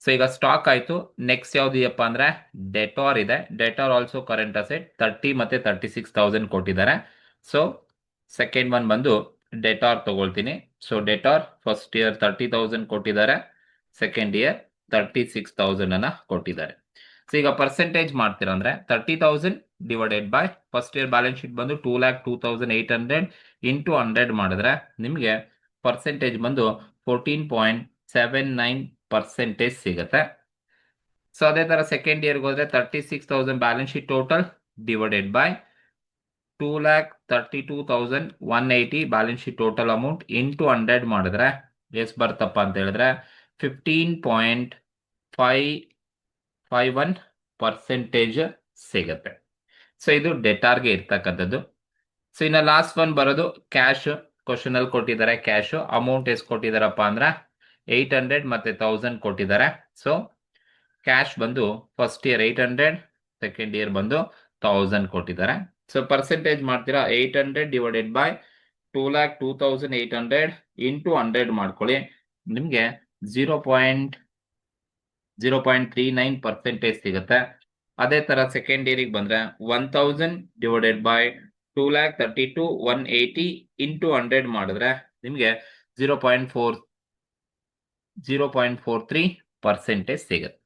ಸೊ ಈಗ ಸ್ಟಾಕ್ ಆಯ್ತು. ನೆಕ್ಸ್ಟ್ ಯಾವ್ದು ಇದೆಯಪ್ಪ ಅಂದ್ರೆ ಡೆಟಾರ್ ಇದೆ. ಡೆಟಾರ್ ಆಲ್ಸೋ ಕರೆಂಟ್ ಅಸೆಟ್ 30 ಮತ್ತೆ 36,000 ಕೊಟ್ಟಿದ್ದಾರೆ. ಸೊ ಸೆಕೆಂಡ್ ಒನ್ ಬಂದು ಡೆಟಾರ್ ತಗೊಳ್ತೀನಿ. ಸೊ ಡೆಟಾರ್ ಫಸ್ಟ್ ಇಯರ್ 30,000 ಕೊಟ್ಟಿದ್ದಾರೆ, ಸೆಕೆಂಡ್ ಇಯರ್ 36,000 ಅನ್ನ ಕೊಟ್ಟಿದ್ದಾರೆ. ಸೊ ಈಗ ಪರ್ಸೆಂಟೇಜ್ ಮಾಡ್ತೀರಾ ಅಂದ್ರೆ 30,000 divided by first year balance sheet ಬಂದು 2,02,800 ಇಂಟು 100 ಮಾಡಿದ್ರೆ ನಿಮಗೆ ಪರ್ಸೆಂಟೇಜ್ ಬಂದು 14.79% ಸಿಗುತ್ತೆ. ಸೊ ಅದೇ ತರ ಸೆಕೆಂಡ್ ಇಯರ್ಗೆ ಹೋದ್ರೆ 36,000 balance sheet total divided by 2,32,180 balance sheet total amount into 100 ಮಾಡಿದ್ರೆ ಎಷ್ಟು ಬರ್ತಪ್ಪ ಅಂತ ಹೇಳಿದ್ರೆ 15.51% ಸಿಗುತ್ತೆ. ಸೊ ಇದು ಡೆಟಾರ್ಗೆ ಇರ್ತಕ್ಕಂಥದ್ದು. ಸೊ ಇನ್ನು ಲಾಸ್ಟ್ ಒನ್ ಬರೋದು ಕ್ಯಾಶ್. ಕ್ವಶನ್ ಅಲ್ಲಿ ಕೊಟ್ಟಿದ್ದಾರೆ ಕ್ಯಾಶ್ ಅಮೌಂಟ್ ಎಷ್ಟು ಕೊಟ್ಟಿದಾರಪ್ಪ ಅಂದ್ರೆ 800 ಮತ್ತೆ 1000 ಕೊಟ್ಟಿದ್ದಾರೆ. ಸೊ ಕ್ಯಾಶ್ ಬಂದು ಫಸ್ಟ್ ಇಯರ್ 800, ಸೆಕೆಂಡ್ ಇಯರ್ ಬಂದು 1000 ಕೊಟ್ಟಿದ್ದಾರೆ. ಸೊ ಪರ್ಸೆಂಟೇಜ್ ಮಾಡ್ತೀರಾ 800 ಡಿವೈಡೆಡ್ ಬೈ 2,02,800 ಇಂಟು 100 ಮಾಡ್ಕೊಳ್ಳಿ, ನಿಮಗೆ 0.39% ಸಿಗುತ್ತೆ. ಅದೇ ತರ ಸೆಕೆಂಡ್ ಇಯರಿಗೆ ಬಂದ್ರೆ 1,000 ಡಿವೈಡೆಡ್ ಬೈ 2,32,180 ಇಂಟು 100 ಮಾಡಿದ್ರೆ ನಿಮಗೆ 0.43% ಸಿಗುತ್ತೆ.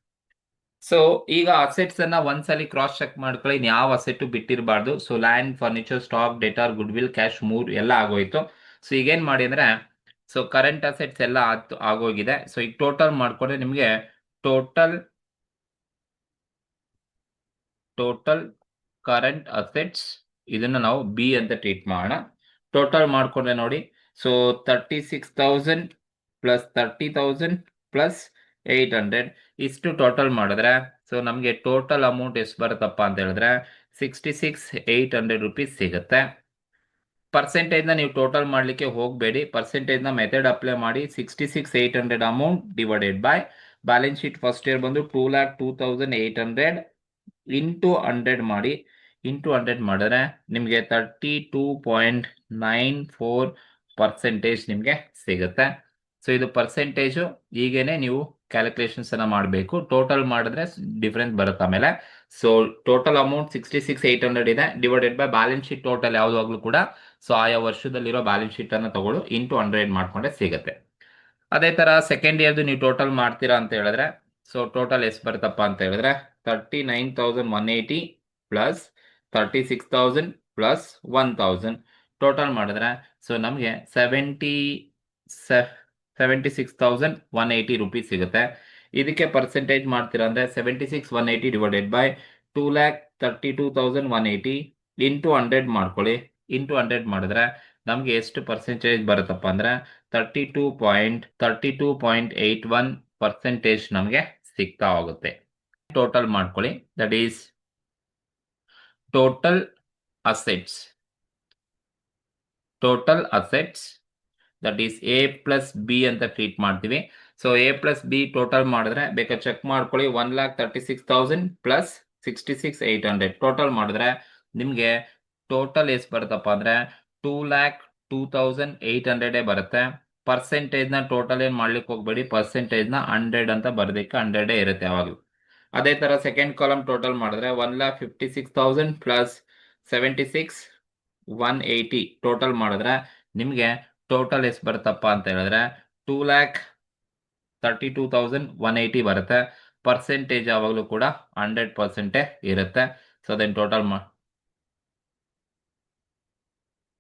ಸೊ ಈಗ ಅಸೆಟ್ಸ್ ಅನ್ನ ಒಂದ್ಸಲಿ ಕ್ರಾಸ್ ಚೆಕ್ ಮಾಡ್ಕೊಳ್ಳಿ, ಯಾವ ಅಸೆಟ್ ಬಿಟ್ಟಿರಬಾರ್ದು. So land, furniture, stock, debtor, goodwill, cash 3 ಎಲ್ಲ ಆಗೋಯ್ತು. ಸೊ ಈಗೇನ್ ಮಾಡಿ ಅಂದ್ರೆ ಸೊ ಕರೆಂಟ್ ಅಸೆಟ್ಸ್ ಎಲ್ಲ ಆಗೋಗಿದೆ. ಸೊ ಈಗ ಟೋಟಲ್ ಮಾಡ್ಕೊಂಡ್ರೆ ನಿಮಗೆ ಟೋಟಲ್ ಕರೆಂಟ್ ಅಸೆಟ್ಸ್ ಇದನ್ನ ನಾವು ಬಿ ಅಂತ ಟ್ರೀಟ್ ಮಾಡೋಣ. ಟೋಟಲ್ ಮಾಡ್ಕೊಂಡ್ರೆ ನೋಡಿ, ಸೊ 36,000 ಪ್ಲಸ್ 30,000 ಪ್ಲಸ್ 800 ಇಷ್ಟು ಟೋಟಲ್ ಮಾಡಿದ್ರೆ ಸೊ ನಮಗೆ ಟೋಟಲ್ ಅಮೌಂಟ್ ಎಷ್ಟು ಬರುತ್ತಪ್ಪ ಅಂತ ಹೇಳಿದ್ರೆ 66,800 ರುಪೀಸ್ ಸಿಗುತ್ತೆ. ಪರ್ಸೆಂಟೇಜ್ನ ನೀವು ಟೋಟಲ್ ಮಾಡಲಿಕ್ಕೆ ಹೋಗಬೇಡಿ, ಪರ್ಸೆಂಟೇಜ್ನ ಮೆಥಡ್ ಅಪ್ಲೈ ಮಾಡಿ. 66,800 amount divided by balance sheet first year ಬಂದು 2,02,800 ಇಂಟು 100 ಮಾಡಿ. ಇಂಟು 100 ಮಾಡಿದ್ರೆ ನಿಮಗೆ 32.94% ನಿಮಗೆ ಸಿಗುತ್ತೆ. ಸೊ ಇದು ಪರ್ಸೆಂಟೇಜು ಹೀಗೇನೆ ನೀವು ಕ್ಯಾಲ್ಕುಲೇಷನ್ಸ್ ಅನ್ನ ಮಾಡಬೇಕು. ಟೋಟಲ್ ಮಾಡಿದ್ರೆ ಡಿಫರೆನ್ಸ್ ಬರುತ್ತೆ ಆಮೇಲೆ. ಸೊ ಟೋಟಲ್ ಅಮೌಂಟ್ 66,800 ಇದೆ divided by balance sheet total ಯಾವುದಾಗ್ಲೂ ಕೂಡ ಸೊ ಆಯಾ ವರ್ಷದಲ್ಲಿರೋ ಬ್ಯಾಲೆನ್ಸ್ ಶೀಟ್ ಅನ್ನ ತಗೊಳ್ಳು ಇಂಟು 100 ಮಾಡ್ಕೊಂಡ್ರೆ ಸಿಗುತ್ತೆ. ಅದೇ ತರ ಸೆಕೆಂಡ್ ಇಯರ್ದು ನೀವು ಟೋಟಲ್ ಮಾಡ್ತೀರಾ ಅಂತ ಹೇಳಿದ್ರೆ ಸೊ ಟೋಟಲ್ ಎಷ್ಟು ಬರುತ್ತಪ್ಪ ಅಂತ ಹೇಳಿದ್ರೆ 39,180 ಪ್ಲಸ್ 36,000 ಪ್ಲಸ್ 1,000 ಟೋಟಲ್ ಮಾಡಿದ್ರೆ ಸೊ ನಮಗೆ 76,180 ರುಪೀಸ್ ಸಿಗುತ್ತೆ. ಇದಕ್ಕೆ ಪರ್ಸೆಂಟೇಜ್ ಮಾಡ್ತೀರಾ ಅಂದ್ರೆ 76,180 ಡಿವೈಡೆಡ್ ಬೈ 2,32,180 ಇಂಟು 100 ಮಾಡ್ಕೊಳ್ಳಿ. ಇಂಟು 100 ಮಾಡಿದ್ರೆ ನಮಗೆ ಎಷ್ಟು ಪರ್ಸೆಂಟೇಜ್ ಬರುತ್ತಪ್ಪ ಅಂದ್ರೆ 32.81% ನಮಗೆ ಸಿಗ್ತಾ ಹೋಗುತ್ತೆ. ಟೋಟಲ್ ಮಾಡ್ಕೊಳ್ಳಿ, that is total assets that is A plus B ಅಂತ ಟ್ರೀಟ್ ಮಾಡ್ತೀವಿ. So A plus B total ಮಾಡಿದ್ರೆ ಬೇಕಾದ್ರೆ ಚೆಕ್ ಮಾಡ್ಕೊಳ್ಳಿ. 1,36,000 ಪ್ಲಸ್ 66,800 ಟೋಟಲ್ ಮಾಡಿದ್ರೆ ನಿಮಗೆ ಟೋಟಲ್ ಎಷ್ಟು ಬರುತ್ತಪ್ಪ ಅಂದ್ರೆ 2,02,800 ಬರುತ್ತೆ. ಪರ್ಸೆಂಟೇಜ್ನ ಟೋಟಲ್ ಏನು ಮಾಡ್ಲಿಕ್ಕೆ ಹೋಗ್ಬೇಡಿ, ಪರ್ಸೆಂಟೇಜ್ನ 100 ಅಂತ ಬರೋದಕ್ಕೆ 100 ಇರುತ್ತೆ ಯಾವಾಗಲೂ. ಅದೇ ತರ ಸೆಕೆಂಡ್ ಕಾಲಮ್ ಟೋಟಲ್ ಮಾಡಿದ್ರೆ 1,56,000 ಪ್ಲಸ್ 76,180 ಟೋಟಲ್ ಮಾಡಿದ್ರೆ ನಿಮಗೆ ಟೋಟಲ್ ಎಷ್ಟು ಬರುತ್ತಪ್ಪ ಅಂತ ಹೇಳಿದ್ರೆ 2,32,180 ಬರುತ್ತೆ. ಪರ್ಸೆಂಟೇಜ್ ಯಾವಾಗಲೂ ಕೂಡ 100% ಇರುತ್ತೆ. ಸೊ ಅದನ್ನ ಟೋಟಲ್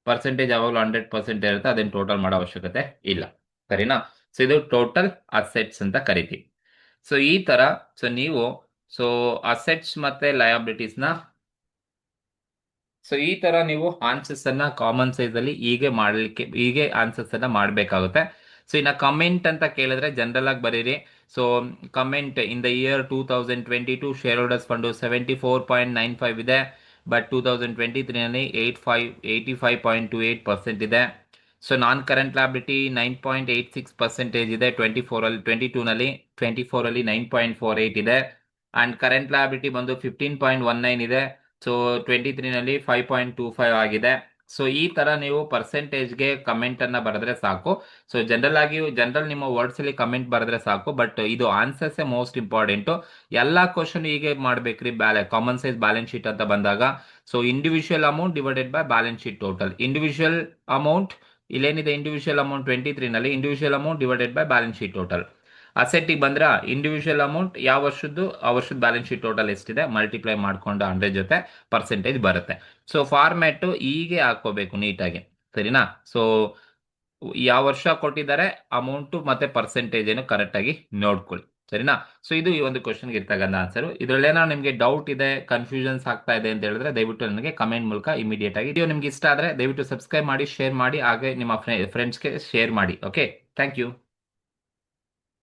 ಪರ್ಸೆಂಟೇಜ್ ಯಾವಾಗಲೂ 100% ಇರುತ್ತೆ, ಅದನ್ನ ಟೋಟಲ್ ಮಾಡೋ ಅವಶ್ಯಕತೆ ಇಲ್ಲ, ಸರಿನಾ? ಸೊ ಇದು ಟೋಟಲ್ ಅಸೆಟ್ಸ್ ಅಂತ ಕರಿತೀವಿ. ಸೊ ಈ ತರ ಸೊ ನೀವು ಸೊ ಅಸೆಟ್ಸ್ ಮತ್ತೆ ಲಯಬಿಲಿಟೀಸ್ನ ಸೊ ಈ ತರ ನೀವು ಆನ್ಸರ್ಸ್ ಅನ್ನ ಕಾಮನ್ ಸೈಜ್ ಅಲ್ಲಿ ಹೀಗೆ ಆನ್ಸರ್ಸ್ ಅನ್ನ ಮಾಡಬೇಕಾಗುತ್ತೆ. ಸೊ ಇನ್ನ ಕಮೆಂಟ್ ಅಂತ ಕೇಳಿದ್ರೆ ಜನರಲ್ ಆಗಿ ಬರೀರಿ. So comment in the year 2022 share holders fund 74.95 ಇದೆ, ಬಟ್ 2023 ನಲ್ಲಿ 85.28% ಇದೆ. ಸೊ ನಾನ್ ಕರೆಂಟ್ ಲ್ಯಾಬಿಲಿಟಿ 9.86% ಇದೆ 22 ನಲ್ಲಿ 9.48 ಇದೆ. ಅಂಡ್ ಕರೆಂಟ್ ಲ್ಯಾಬಿಲಿಟಿ ಬಂದು 15.19 ಇದೆ. ಸೊ 23 ನಲ್ಲಿ 5.25 ಆಗಿದೆ. ಸೊ ಈ ತರ ನೀವು ಪರ್ಸೆಂಟೇಜ್ಗೆ ಕಮೆಂಟ್ ಅನ್ನ ಬರೆದ್ರೆ ಸಾಕು. ಸೊ ಜನರಲ್ ನಿಮ್ಮ ವರ್ಡ್ಸ್ ಅಲ್ಲಿ ಕಮೆಂಟ್ ಬರೆದ್ರೆ ಸಾಕು. ಬಟ್ ಇದು ಆನ್ಸರ್ಸ್ ಮೋಸ್ಟ್ ಇಂಪಾರ್ಟೆಂಟ್. ಎಲ್ಲಾ ಕ್ವಶನ್ ಹೀಗೆ ಮಾಡ್ಬೇಕ್ರಿ. ಕಾಮನ್ ಸೈಜ್ ಬ್ಯಾಲೆನ್ಸ್ ಶೀಟ್ ಅಂತ ಬಂದಾಗ, so individual amount divided by balance sheet total. Individual amount ಇಲ್ಲೇನಿದೆ, ಇಂಡಿವಿಜುವಲ್ ಅಮೌಂಟ್ 23 ನಲ್ಲಿ individual amount divided by balance sheet total. ಅಸೆಟ್ಟಿಗೆ ಬಂದ್ರ ಇಂಡಿವಿಜುವಲ್ ಅಮೌಂಟ್ ಯಾವ ವರ್ಷದ್ದು ಆ ವರ್ಷದ ಬ್ಯಾಲೆನ್ಸ್ ಶೀಟ್ ಟೋಟಲ್ ಎಷ್ಟಿದೆ ಮಲ್ಟಿಪ್ಲೈ ಮಾಡ್ಕೊಂಡು 100 ಜೊತೆ ಪರ್ಸೆಂಟೇಜ್ ಬರುತ್ತೆ. ಸೊ ಫಾರ್ಮ್ಯಾಟ್ ಹೀಗೆ ಹಾಕೋಬೇಕು ನೀಟಾಗಿ, ಸರಿನಾ? ಸೊ ಯಾವ ವರ್ಷ ಕೊಟ್ಟಿದ್ದಾರೆ, ಅಮೌಂಟ್ ಮತ್ತೆ ಪರ್ಸೆಂಟೇಜ್ ಏನು ಕರೆಕ್ಟ್ ಆಗಿ ನೋಡ್ಕೊಳ್ಳಿ, ಸರಿನಾ? ಸೊ ಇದು ಈ ಒಂದು ಕ್ವಶನ್ಗೆ ಇರ್ತಕ್ಕಂಥ ಆನ್ಸರ್. ಇದ್ರಲ್ಲೇನೋ ನಿಮಗೆ ಡೌಟ್ ಇದೆ, ಕನ್ಫ್ಯೂಷನ್ಸ್ ಆಗ್ತಾ ಇದೆ ಅಂತ ಹೇಳಿದ್ರೆ ದಯವಿಟ್ಟು ನನಗೆ ಕಮೆಂಟ್ ಮೂಲಕ ಇಮಿಡಿಯೇಟ್ ಆಗಿ. ವಿಡಿಯೋ ನಿಮ್ಗೆ ಇಷ್ಟ ಆದ್ರೆ ದಯವಿಟ್ಟು ಸಬ್ಸ್ಕ್ರೈಬ್ ಮಾಡಿ, ಶೇರ್ ಮಾಡಿ, ಹಾಗೆ ನಿಮ್ಮ ಫ್ರೆಂಡ್ಸ್ಗೆ ಶೇರ್ ಮಾಡಿ. Okay, thank you.